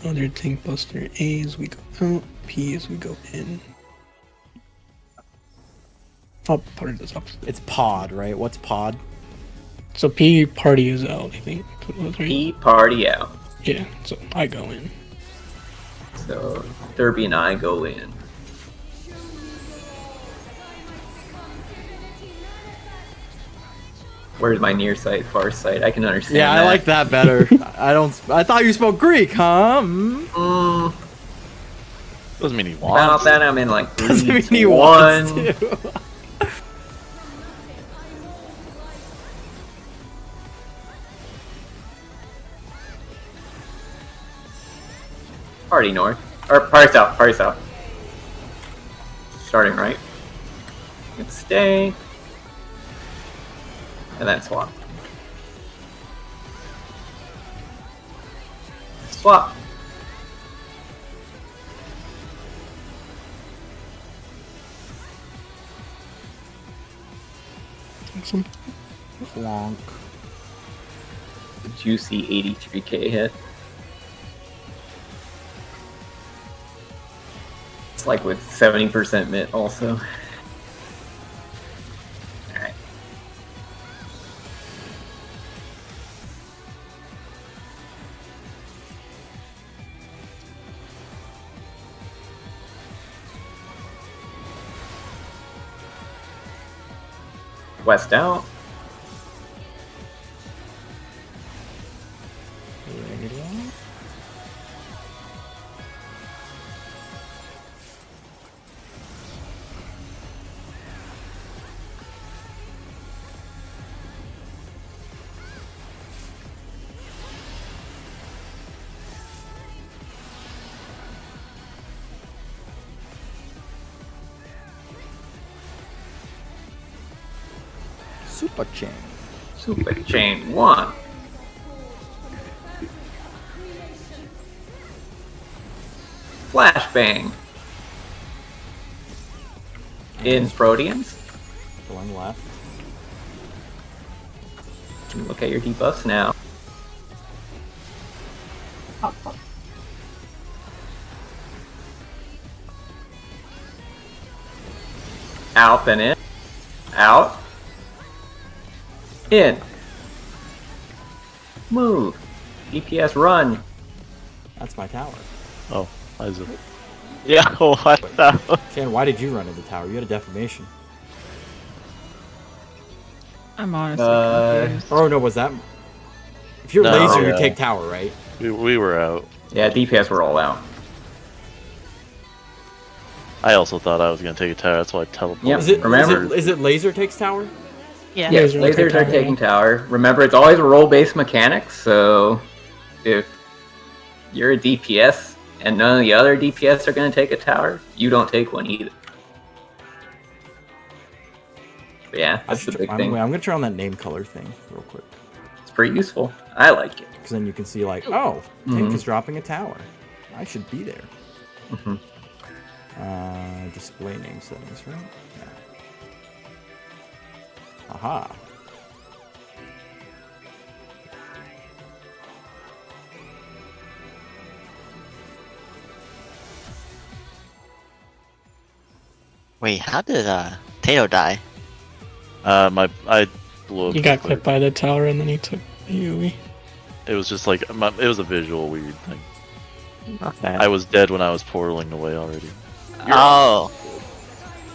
Another tank buster. A as we go out, P as we go in. Oh, party does opposite. It's pod, right? What's pod? So P party is out, I think. That was right. P party out. Yeah, so I go in. So Derby and I go in. Where's my near sight, far sight? I can understand. Yeah, that. I like that better. I thought you spoke Greek, huh? Mm. Doesn't mean he About wants. that, I'm in like Doesn't mean 3, he 2, wants 1. to. Party north. Or party south, party south. Starting right. And stay. And then swap. Swap. Awesome. Clonk. The juicy 83k hit. It's like with 70% mitt also. Alright. West out. Super chain. Super chain 1. Flashbang. In Proteans. Going left. Look at your debuffs now. Out and in. Out. In. Move. DPS run. That's my tower. Oh, Isaac. Yeah, what the? Shan, why did you run into the tower? You had a deformation. I'm honestly confused. Oh no, was that? If you're No, laser, yeah. you take tower, right? We were out. Yeah, DPS were all out. I also thought I was gonna take a tower. That's why I teleported. Yep. Is it Remember- is it laser takes tower? Yeah. Yes, Lasers take lasers are tower. taking tower. Remember, it's always a role-based mechanics, so if you're a DPS and none of the other DPS are going to take a tower, you don't take one either. But yeah, that's the big I'm thing. gonna turn on that name color thing real quick, It's pretty useful. I like it. because then you can see like, oh, Tank Mhm. is dropping a tower. I should be there. Mhm. Display name settings, right? Yeah. Aha. Wait, how did Tato die? I blew up. He got clipped by the tower and then he took the AoE. It was just like it was a visual weird thing. Okay. I was dead when I was portaling away already. Oh.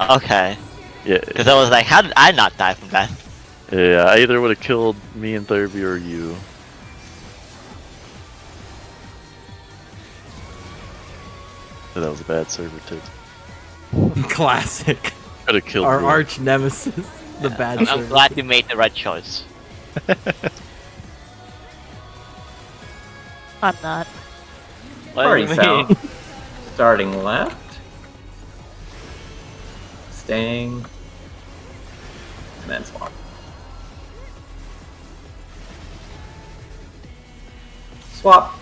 Okay. Yeah. Because I was like, how did I not die from that? Yeah, I either would have killed me and Thurby or you. So that was a bad server too. Classic. Could have killed Our you. arch nemesis. The bad I'm server. glad you made the right choice. I'm not. What do Party you cell. mean? Starting left. Staying. And then swap. Swap.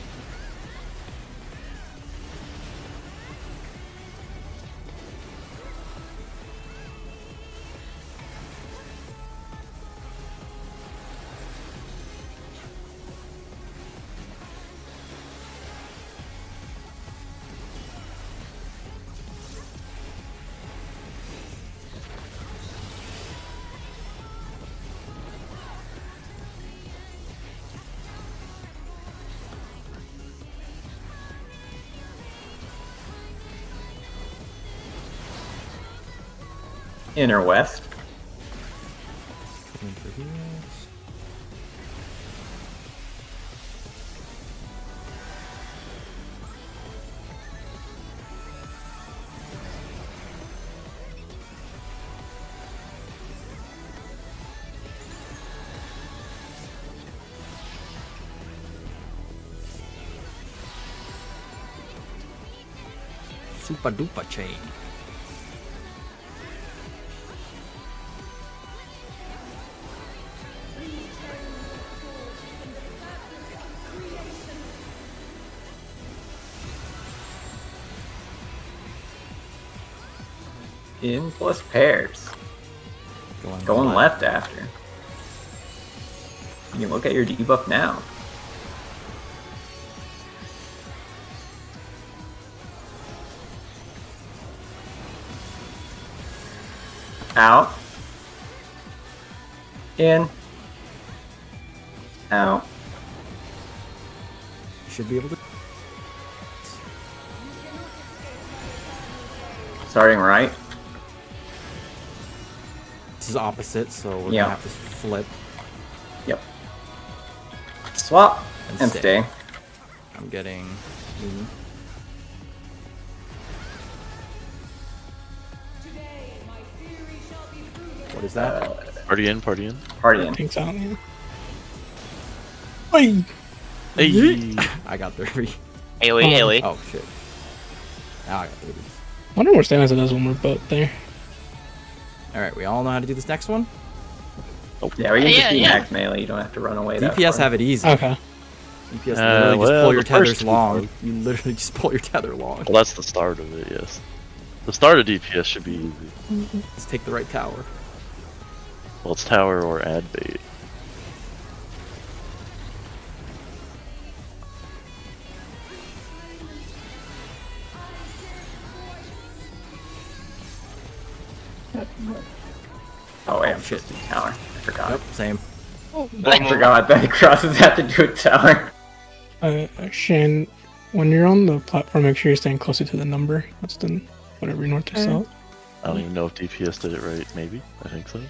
Inner west. Super duper chain. In plus pairs. Going left after. You can look at your debuff now. Out. In. Out. Should be able to. Starting right. This is opposite, so we're Yeah. gonna have to flip Yep. Swap. And stay. stay. I'm getting. What is that? Party in, party in. Party in. Tanks out, yeah. Oi! Hey! I got 30. AoE, AoE. Oh shit. Now I got 30. I wonder what Stannis does when we're both there. Alright, we all know how to do this next one? Yeah, we can Yeah, just be yeah. max melee. You don't have to run away that DPS far. have it easy. Okay. DPS literally just well, pull your the first tethers two long. parts. You literally just pull your tether long. Well, that's the start of it, yes. The start of DPS should be easy. Let's take the right tower. Well, it's tower or ad bait. Oh wait, I'm shit. supposed to do tower. I forgot. Yep, same. I forgot that crosses have to do a tower. Shan, when you're on the platform, make sure you're staying closer to the number. That's the whatever north or south. I don't even know if DPS did it right, maybe? I think so.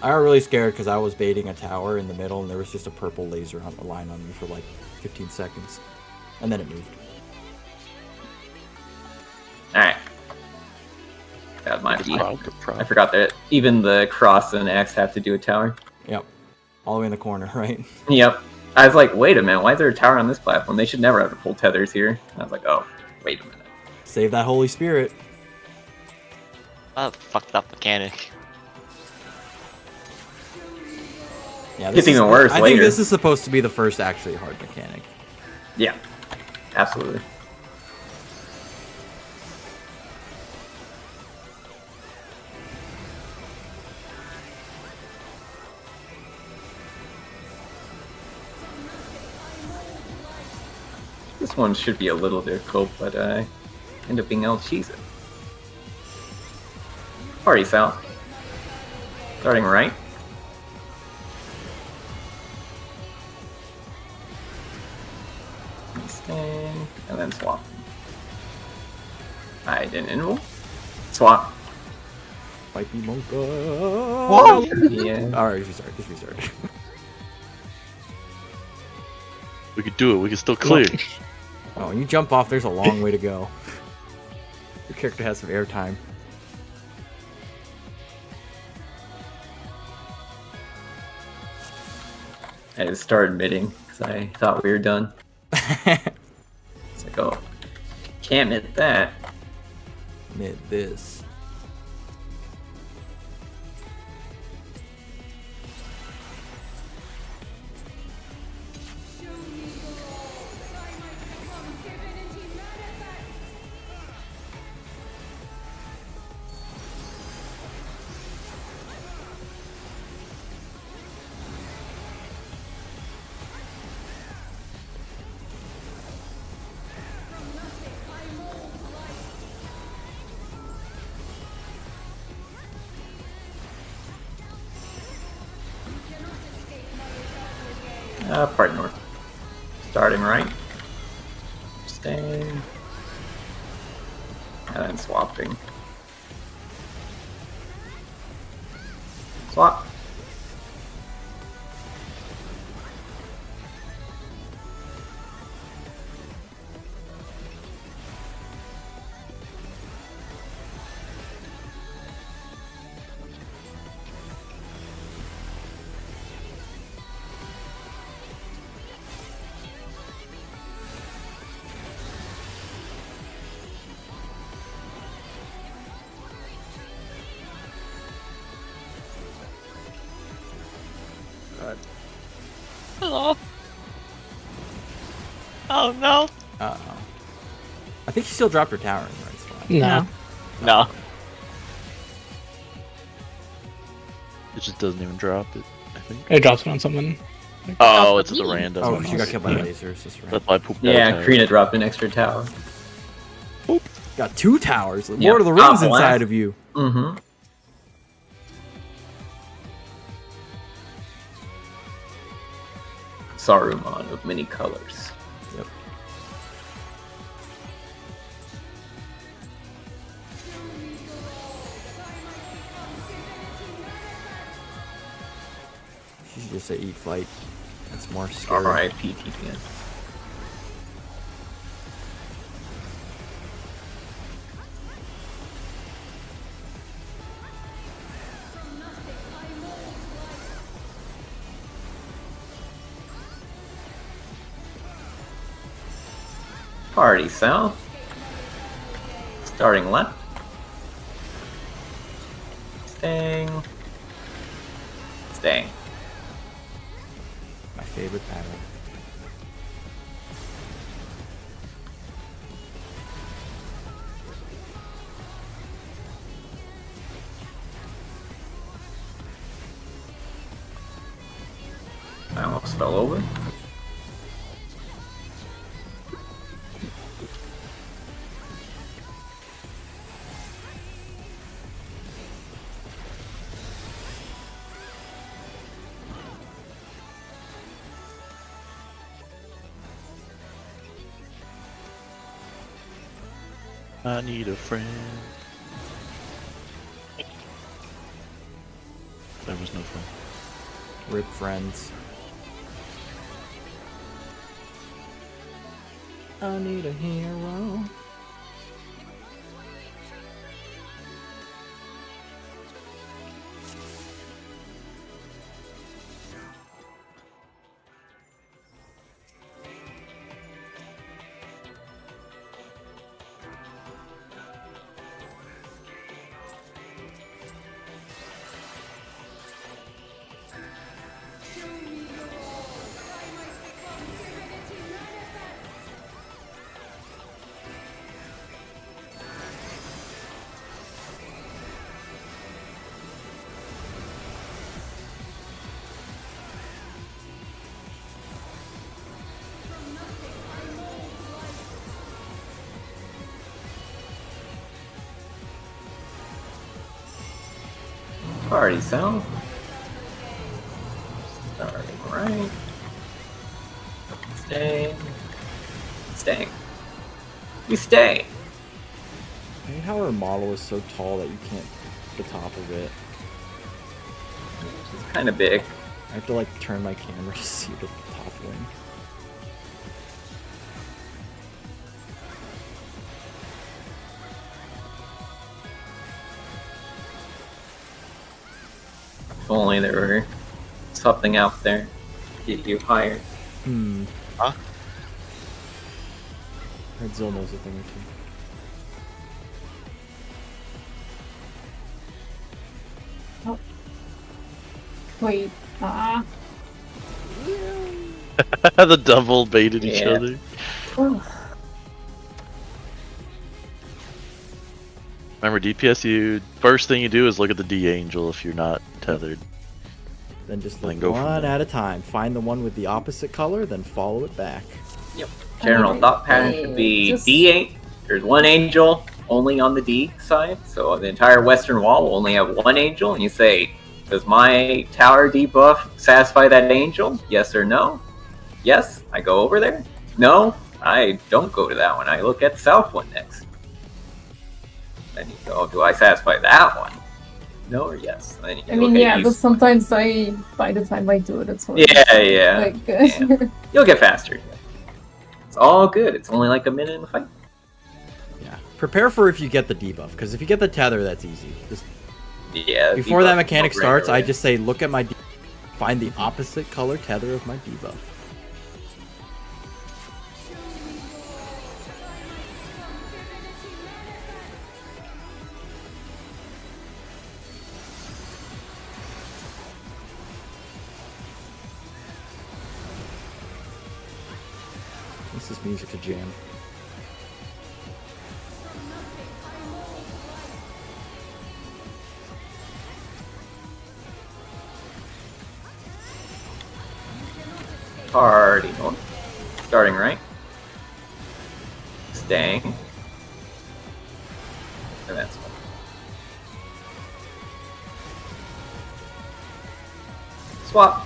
I got really scared because I was baiting a tower in the middle and there was just a purple laser on the line on me for like 15 seconds. And then it moved. Alright. That might be. Prog. I forgot that even the cross and X have to do a tower. Yep. All the way in the corner, right? Yep. I was like, wait a minute, why is there a tower on this platform? They should never have to pull tethers here. And I was like, oh, wait a minute. Save that Holy Spirit. Oh, fucked up mechanic. Yeah, Gets even worse I think later. this is supposed to be the first actually hard mechanic. Yeah. Absolutely. This one should be a little difficult, but I end up being able to cheese it. Party south. Starting right. Stay, and then swap. I didn't enroll. Swap. Might be Monka. Yeah. Alright, just restart. We could do it. We can still clear. Oh, when you jump off, there's a long way to go. Your character has some airtime. I just started admitting because I thought we were done. It's like, oh, can't admit that. Admit this. Part north. Starting right. Staying. And then swapping. Swap. Hello. Oh no. Uh-oh. I think she still dropped her tower in the right spot. Nah. No. It just doesn't even drop it, I think. It drops it on someone. Oh, it's the random. Oh, she got killed by Yeah. lasers. That's right. That's why I pooped out Yeah, a tower. Krina dropped an extra tower. Got 2 towers. Yeah. Lord of the Rings Oh, wow. inside of you. Mm-hmm. Saruman of many colors. Yep. She should just say eat fight. That's more scary. R.I.P. TPN. Party south. Starting left. Staying. Staying. My favorite battle. I almost fell over. I need a friend. There was no friend. Rip friends. I need a hero. Party south. Starting right. Staying. Staying. We stay. I hate how her model is so tall that you can't the top of it. It's kind of big. I have to like turn my camera to see the top wing. If only there were something out there to get you higher. Hmm. Huh? Red Zill knows a thing or two. Wait. The double baited each Yeah. other. Remember, DPS, first thing you do is look at the D Angel if you're not tethered. Then just Then look go from one there. at a time. Find the one with the opposite color, then follow it back. General Alright, thought pattern should be just- D8. There's one angel only on the D side, so the entire western wall will only have one angel, and you say, does my tower debuff satisfy that angel? Yes or no? Yes, I go over there. No, I don't go to that one. I look at the south one next. Then you go, do I satisfy that one? No or yes? And then you I mean, look at yeah, each but sometimes by the time I do it, it's already Yeah. like Yeah. You'll get faster. It's all good. It's only like a minute in the fight. Yeah. Prepare for if you get the debuff, because if you get the tether, that's easy. Just Yeah. before debuff that will mechanic go starts, right I away. just say, look at my find the opposite color tether of my debuff. This is music to jam. Party north. Starting right. Staying. And that's one. Swap.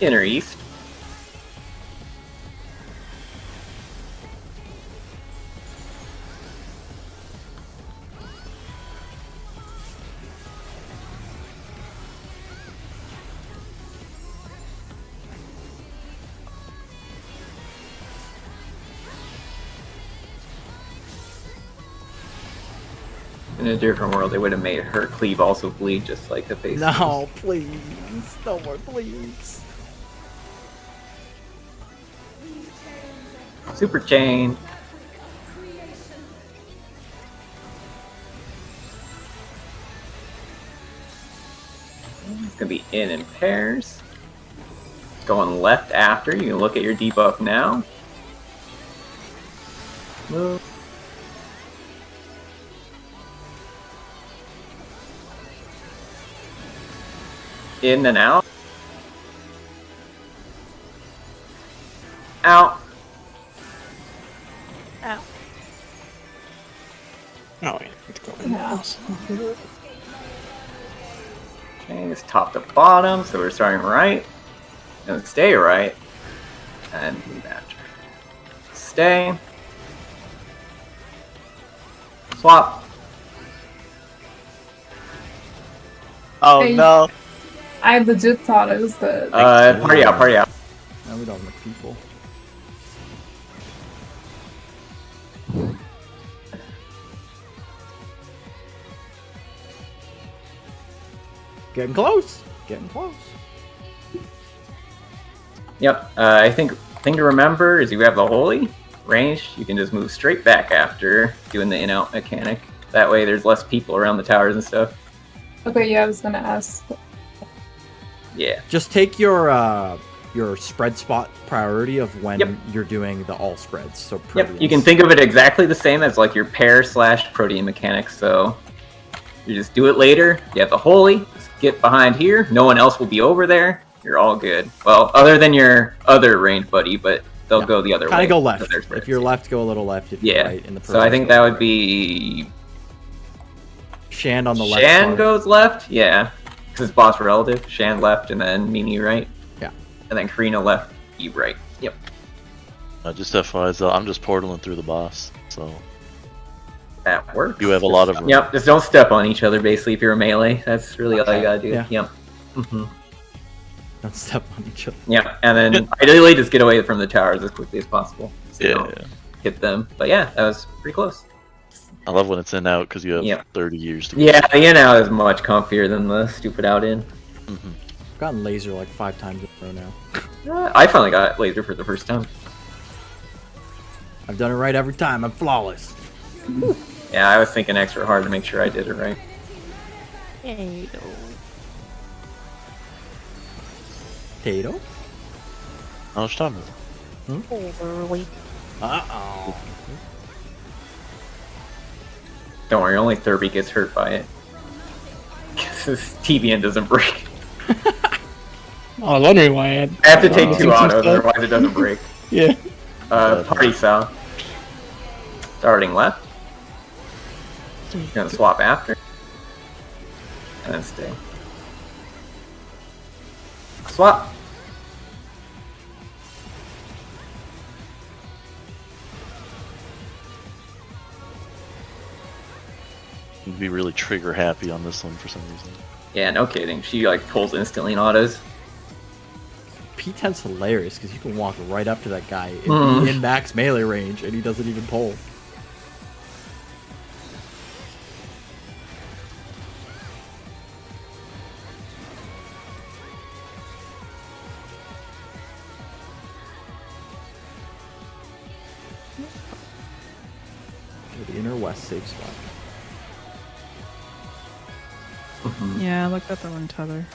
Inner east. In a different world, they would have made her cleave also bleed just like the face. No, please. No more, please. Super chain. It's gonna be in pairs. Going left after. You can look at your debuff now. Move. In and out. Out. Ow. Oh, yeah. Let's go in the house. Okay, it's top to bottom, so we're starting right. And stay right. And move after. Stay. Swap. Oh Hey. no. I legit thought it was the Party out, party out. Now we don't have enough people. Getting close. Getting close. Yep. I think thing to remember is you have the holy range. You can just move straight back after doing the in-out mechanic. That way, there's less people around the towers and stuff. Okay, yeah, I was gonna ask. Yeah. Just take your your spread spot priority of when Yep. you're doing the all spreads. So Yep, Proteans. you can think of it exactly the same as like your pair/protein mechanics. So you just do it later. You have the holy, just get behind here. No one else will be over there. You're all good. Well, other than your other range buddy, but they'll Yeah. go the other way. Kind of go So left. there's If spreads. you're left, go a little left. If you're Yeah. right, in the So I think go that right. would be Shand on the left. Shan side. goes left. Yeah, because it's boss relative. Shan left, and then Mimi right. Yeah. And then Karina left. Eve right. Yep. Just FYI, so I'm just portaling through the boss, so That works. you have a lot of room. Yep, just don't step on each other, basically, if you're a melee. That's really all you gotta do. Yeah. Yep. Mm-hmm. Don't step on each other. Yep, and then ideally just get away from the towers as quickly as possible. So you Yeah, don't hit them. But yeah, that was pretty close. I love when it's in out because you have Yep. 30 years to go. Yeah, the in out is much comfier than the stupid out in. Mhm. I've gotten laser like 5 times in a row now. I finally got laser for the first time. I've done it right every time. I'm flawless. Yeah, I was thinking extra hard to make sure I did it right. Tato? How much time is it? Early. Uh-oh. Don't worry, only Thurby gets hurt by it. Because his TBN doesn't break. I was wondering why I had. I have to take 2 some autos, stuff. otherwise it doesn't break. Yeah. Party south. Starting left. Gonna swap after. And then stay. Swap. You'd be really trigger happy on this one for some reason. Yeah, no kidding. She like pulls instantly in autos. P10's hilarious because you can walk right up to that guy and Mhm. be in max melee range and he doesn't even pull. The inner west safe spot. Yeah, I looked at the one tether.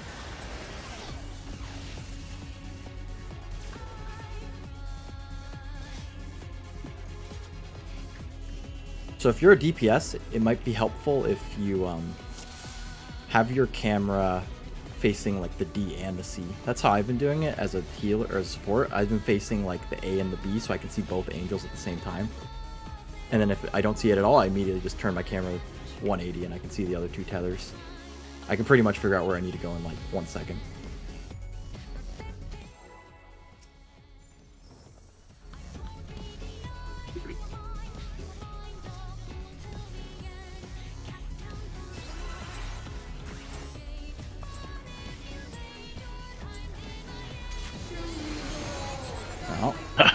So if you're a DPS, it might be helpful if you have your camera facing like the D and the C. That's how I've been doing it as a healer or as a support. I've been facing like the A and the B so I can see both angels at the same time. And then if I don't see it at all, I immediately just turn my camera 180 and I can see the other 2 tethers. I can pretty much figure out where I need to go in like 1 second.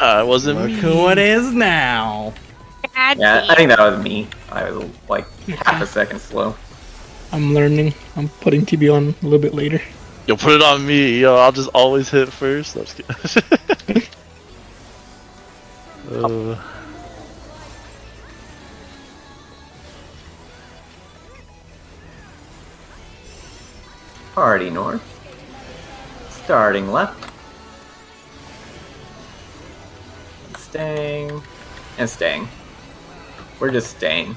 Oh, it wasn't look me. who it is now. Yeah, I think that was me. I was like half a second slow. I'm learning. I'm putting TB on a little bit later. Yo, put it on me. Yo, I'll just always hit first. I'm just kidding. Party north. Starting left. Staying. And staying. We're just staying.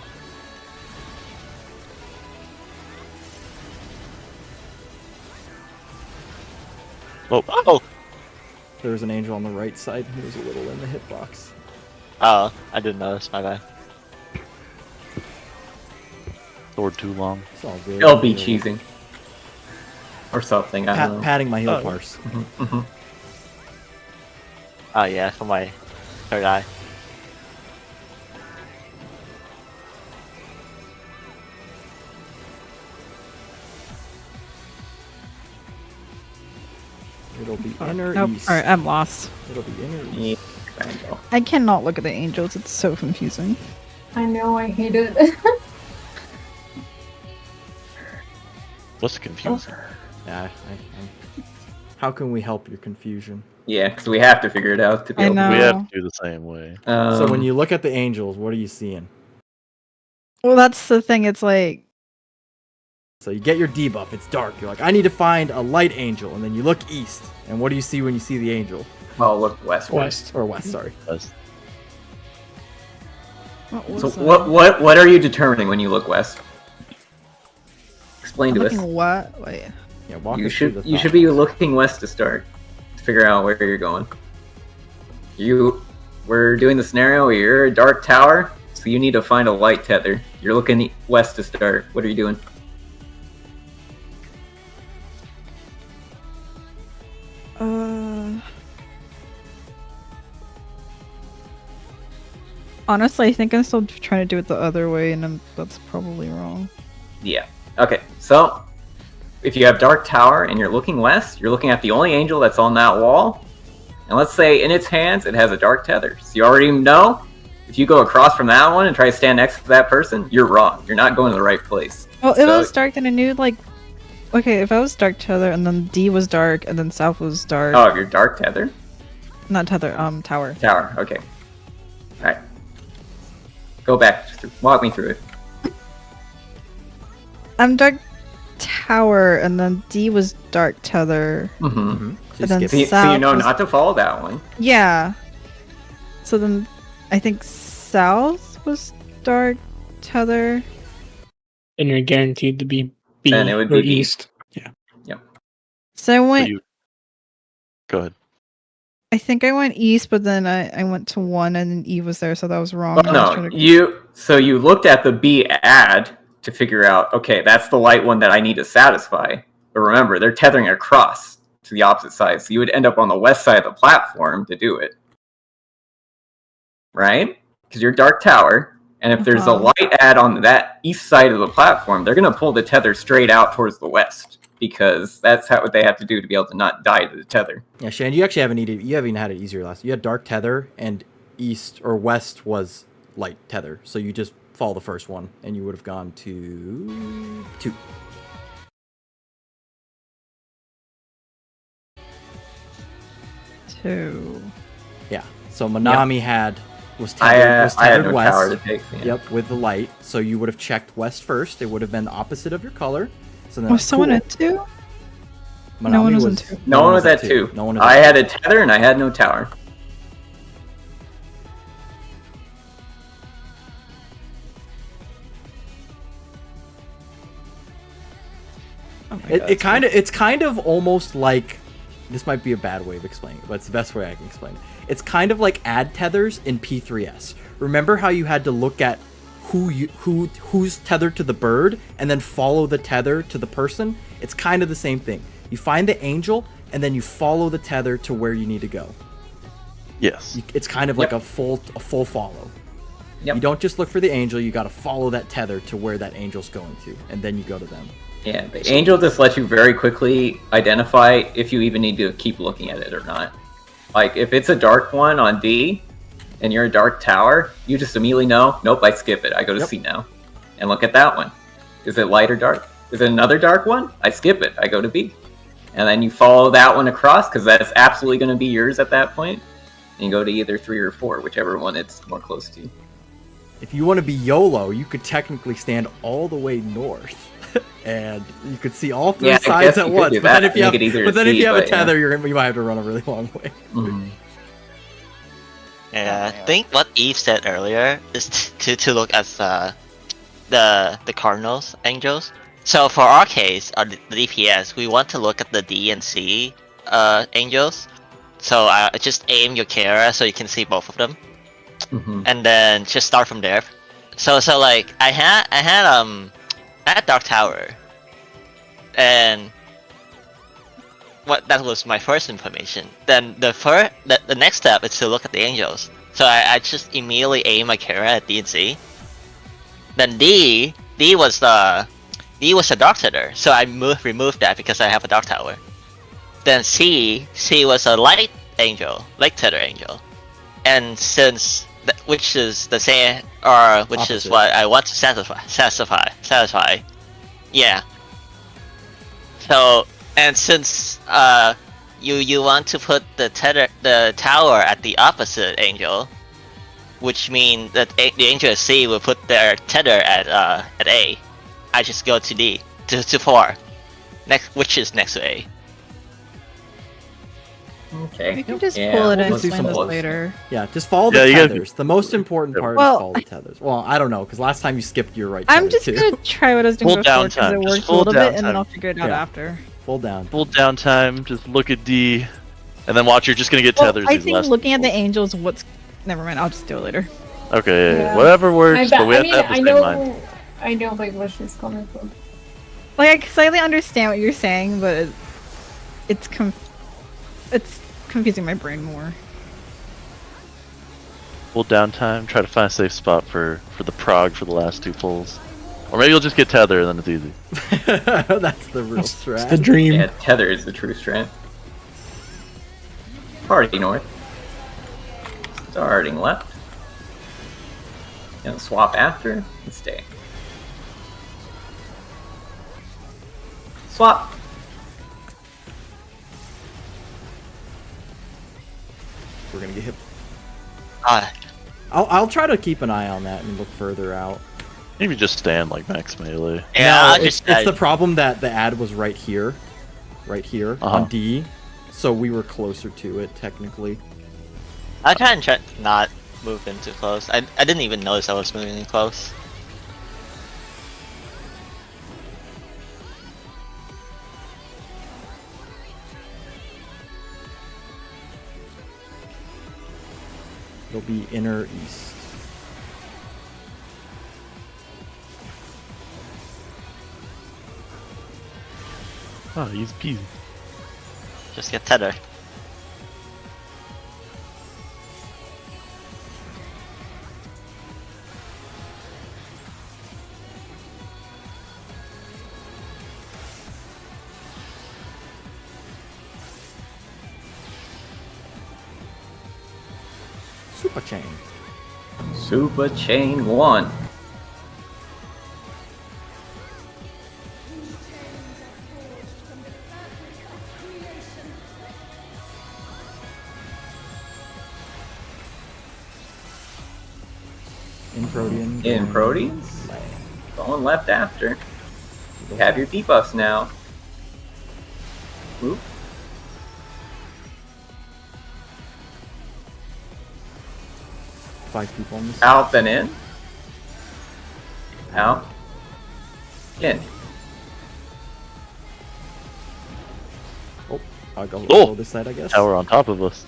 Oh, There's an angel on the right side who was a little in the hitbox. Oh, I didn't notice. My bad. sword too long. It's all good. It'll be cheesing. Or something, I don't know. Patting my heel Oh. parse. Mhm. Oh yeah, for my third eye. It'll be inner Nope. east. Alright, I'm lost. It'll be inner east. Yeah, kind of. I cannot look at the angels. It's so confusing. I know, I hate it. What's confusing? Yeah, how can we help your confusion? Yeah, because we have to figure it out to be I able to. know. We have to do the same way. So when you look at the angels, what are you seeing? Well, that's the thing. It's like So you get your debuff. It's dark. You're like, I need to find a light angel, and then you look east. And what do you see when you see the angel? Well, look west. West. Or west, sorry. West. What was So that? what are you determining when you look west? Explain I'm to us. looking what? Wait. Yeah, walk You us through should the you should thought be process. looking west to start to figure out where you're going. We're doing the scenario where you're a dark tower, so you need to find a light tether. You're looking west to start. What are you doing? Honestly, I think I'm still trying to do it the other way, and that's probably wrong. Yeah. Okay. So if you have dark tower and you're looking west, you're looking at the only angel that's on that wall. And let's say in its hands it has a dark tether. So you already know if you go across from that one and try to stand next to that person, you're wrong. You're not going to the right place. Well, if So- it was dark, then I knew, like... Okay, if I was dark tether, and then D was dark, and then south was dark... Oh, if you're dark tether? Not tether, tower. Tower, okay. Alright. Go back. Walk me through it. I'm dark tower, and then D was dark tether. Mm-hmm. Mhm. So you And then skip So you South know was- not to follow that one. Yeah. So then, I think south was dark tether. And you're guaranteed to be B Then it would or be B. east. Yeah. So I So went... you... Go ahead. I think I went east, but then I went to 1, and then E was there, so that was wrong. Oh, I was no, trying to- you looked at the B ad to figure out, okay, that's the light one that I need to satisfy. But remember, they're tethering across to the opposite side, so you would end up on the west side of the platform to do it. Right? Because you're dark tower, and if there's a Uh-huh. light ad on that east side of the platform, they're going to pull the tether straight out towards the west. Because that's what they have to do to be able to not die to the tether. Yeah, Shane, you actually you haven't had it easier last. You had dark tether, and east or west was light tether. So you just follow the first one, and you would have gone to 2. Two. Yeah. So Manami was I tethered, had no west. tower to take. Yeah. Yep, with the light. So you would have checked west first. It would have been the opposite of your color. So then Was someone at 2? Manami no one was in 2. No one was at 2. No one was I at had a tether and I had no tower. Oh my It, God, it's kind of almost like, this might be a bad way of explaining it, but it's the best way I can explain it. It's kind of like ad tethers in P3S. Remember how you had to look at who's tethered to the bird and then follow the tether to the person? It's kind of the same thing. You find the angel and then you follow the tether to where you need to go. Yes. It's kind of like a full follow. Yep. You don't just look for the angel, you got to follow that tether to where that angel's going to, and then you go to them. Yeah, the angel just lets you very quickly identify if you even need to keep looking at it or not. Like, if it's a dark one on D, and you're a dark tower, you just immediately know, nope, I skip it. I go to Yep. C now. And look at that one. Is it light or dark? Is it another dark one? I skip it. I go to B. And then you follow that one across, because that's absolutely going to be yours at that point. And you go to either 3 or 4, whichever one it's more close to. If you want to be YOLO, you could technically stand all the way north, and you could see all 3 Yeah, I sides guess at you could once. do But then that, if you have, make it easier but to then if see, you have a but, yeah. tether, you might have to run a really long way. Mhm. Yeah, I think what Eve said earlier is to look at the cardinals angels. So for our case, the DPS, we want to look at the D and C angels. So just aim your Kara so you can see both of them, Mhm. and then just start from there. So like I had Dark Tower, and that was my first information. Then the next step is to look at the angels. So I just immediately aim my Kara at D and C. Then D was the Dark Tether, so I removed that because I have a Dark Tower. Then C was a Light Tether angel, and since which is the same, or which is Opposite. what I want to satisfy. Yeah. So, and since you want to put the tower at the opposite angel, which means that the angel at C will put their tether at A. I just go to D. to 4. Next, which is next to A. Okay. We can just Yeah, pull it we'll and just do explain this some later. Yeah, just follow the Yeah, you gotta be- tethers. The most important part Well, is follow the tethers. Well, I don't know, because last time you skipped your right I'm tether, just too. gonna try what I was doing Full before because downtime, it just worked a full little bit, and then downtime. I'll figure it out Yeah. after. Full down. Full downtime. Just look at D, and then watch. You're just gonna get Well, tethers. I these think last looking at the people. angels, what's... Never mind, I'll just do it later. Okay, Yeah. whatever works, but we have to have the I same know, mind. I know like where she's coming from. Like, I slightly understand what you're saying, but it's confusing my brain more. Full downtime. Try to find a safe spot for the prog for the last 2 pulls, or maybe you'll just get tether and then it's easy. That's the real It's the strat. dream. Yeah, tether is the true strength. Party north. Starting left. And swap after and stay. Swap. We're gonna get hit. Ah, I'll try to keep an eye on that and look further out. Maybe just stand like max melee. yeah, No, I'll it's, just it's the problem that the ad was right here Uh-huh. on D, so we were closer to it technically. I'll try and not move in too close. I didn't even notice I was moving in close. It'll be inner east. Oh, easy peasy. Just get tether. Super chain. Super chain 1. In Protean. In Proteans. Going left after. You have your debuffs now. Oop. Five people on this. Out and in. Out. In. Oh, I'll go, Oh! go this side, I guess. Tower on top of us.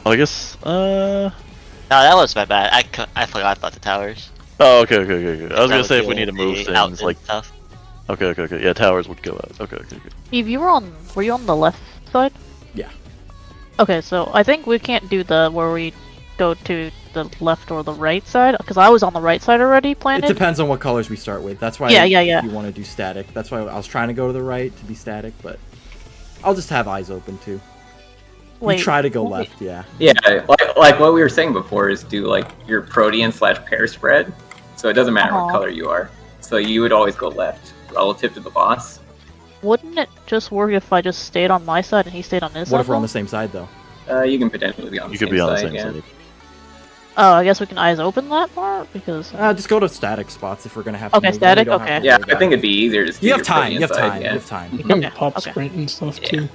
Oh, I guess. No, that was my bad. I forgot about the towers. Oh, okay. I was That gonna would say if we deal need to with move the out things, and like. stuff. Okay. Yeah, towers would go out. Okay. Eve, were you on the left side? Yeah. Okay, so I think we can't do the where we go to the left or the right side because I was on the right side already It planted. depends on what colors we start with. That's why Yeah. if you want to do static. That's why I was trying to go to the right to be static, but I'll just have eyes open too. Wait, You try to go left, yeah. Yeah, like what we were saying before is do like your Protean / pair spread. So it doesn't matter what Uh-huh. color you are. So you would always go left relative to the boss. wouldn't it just work if I just stayed on my side and he stayed on his side? What if we're on though? the same side though? You can potentially be on the You same could be on the side, same yeah. side. Oh, I guess we can eyes open that part because. Just go to static spots if we're gonna have. Okay, to move. Then we static, don't have okay. to Yeah, worry I about think it. it'd be easier to You have time. Protean You have side, time. yeah. You have time. You can Okay, pop okay. sprint and stuff Yeah. too.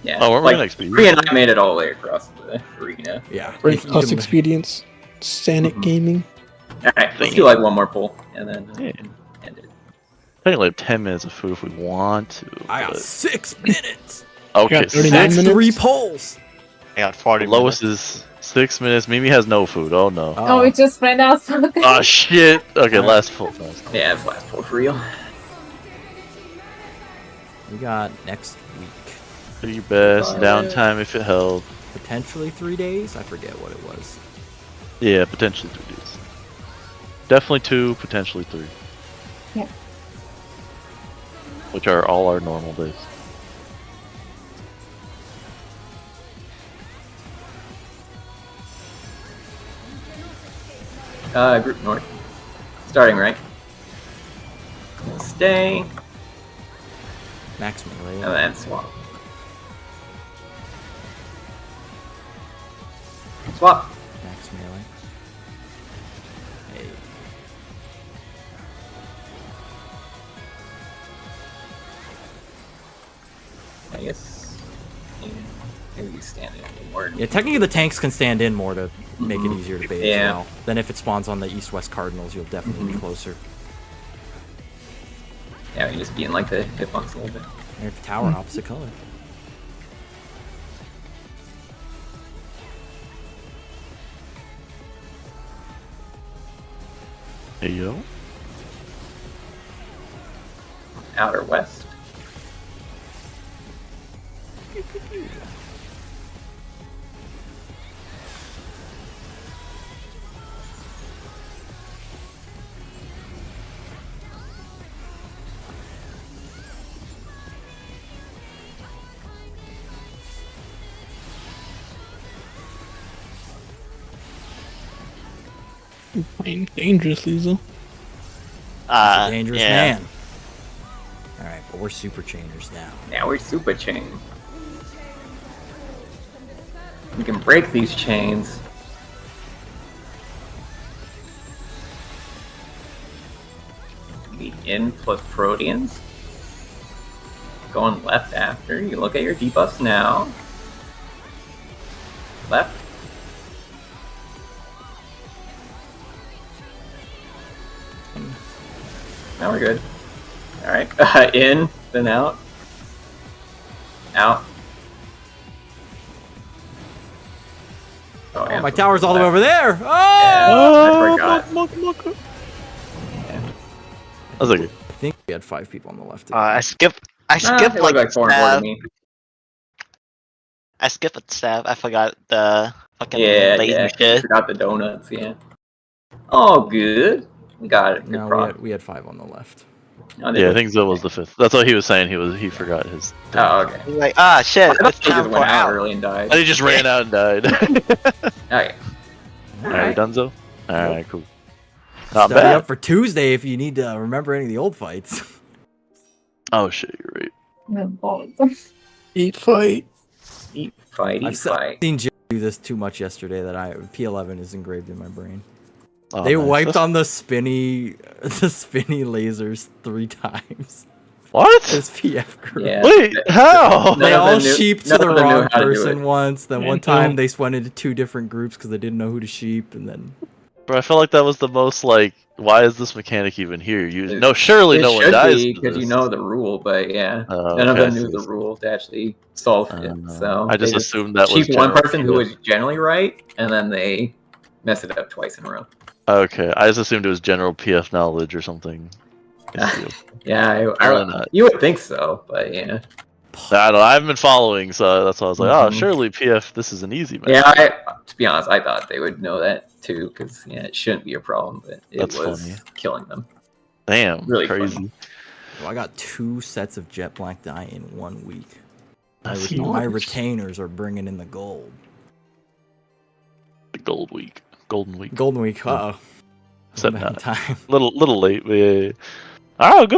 Yeah. Oh, we're like, next speed. Bree and I made it all the way across the arena. Yeah. Break You plus can- expedience. Sanic gaming. Alright, let's do like one more pull and then Yeah. end it. Technically, have 10 minutes of food if we want to. I got but- 6 minutes. Okay, got 39 That's minutes? 3 polls. I got 40 lowest minutes. is 6 minutes. Mimi has no food. Oh no. Oh, it just ran out. Oh shit. Okay, last pull. Yeah, it's last pull for real. We got next week. Do your best. Downtime if it held. Potentially 3 days. I forget what it was. Yeah, potentially 3 days. Definitely 2, potentially 3. Yeah. Which are all our normal days. Group north. Starting right. Stay, Max melee. and then swap. Swap. Max melee. Hey. stand in anymore. Yeah, technically the tanks can stand in more to make it easier to bait Yeah. as well. Then if it spawns on the east-west cardinals, you'll definitely be closer. Yeah, you just be in like the hitbox a little bit. There's the tower opposite color. Hey yo. Outer west. Playing dangerously, though. He's a dangerous yeah. man. Alright, but we're super changers now. Now we're super chain. We can break these chains. The in plus Proteans. Going left after. You look at your debuffs now. Left. Now we're good. Alright. In, then out. Out. Oh, and my from tower's all the way left. over there! Yeah, Oh! I forgot. I was like, I think we had 5 people on the left. I skipped It looked like 4 and 4 to stab. me. I skipped a stab. I forgot the fucking Yeah, laser yeah. shit. Forgot the donuts, yeah. Oh, good. We got it. Good No, proc. we had 5 on the left. Oh, they yeah, I did. think Zill was the 5th. That's what he was saying. He forgot his. Oh, okay. Like, ah, shit. I thought It's he time just for went out out. early and died. And he just ran out and died. Okay. Alright, done Zill? Alright, cool. Not Study bad. up for Tuesday if you need to remember any of the old fights. Oh shit, you're right. No balls. Eat fight. Eat fight, eat I've fight. seen Jim do this too much yesterday that P11 is engraved in my brain. Oh, They nice. wiped That's- on the spinny lasers 3 times. What? This PF group. Yeah. Wait, how? They None of all them knew- sheeped to none the of them knew wrong how to do person it. once. Then Man, one time no. they went into 2 different groups because they didn't know who to sheep. And then Bro, I felt like that was the most like, why is this mechanic even here? It- No, surely It no one should dies. be for because you this. know the rule, but yeah. Oh, None of okay, them I knew see. the rule to actually solve it. So I just they assumed that was cheaped one general person who PF. was generally right, and then they messed it up twice in a row. Okay, I just assumed it was general PF knowledge or something. Yeah, Probably not. you would think so, but yeah. I don't know, I haven't been following, so that's why I was like, oh, Mhm. surely PF, this is an easy match. Yeah, to be honest, I thought they would know that too, because yeah, it shouldn't be a problem, but it That's was funny. killing them. Damn, Really crazy. funny. well, I got 2 sets of jet black dye in 1 week. That's My nice. retainers are bringing in the gold. The gold week. Golden week. Golden week, uh-oh. Set Back in that. time. Little late, but yeah. Oh, good.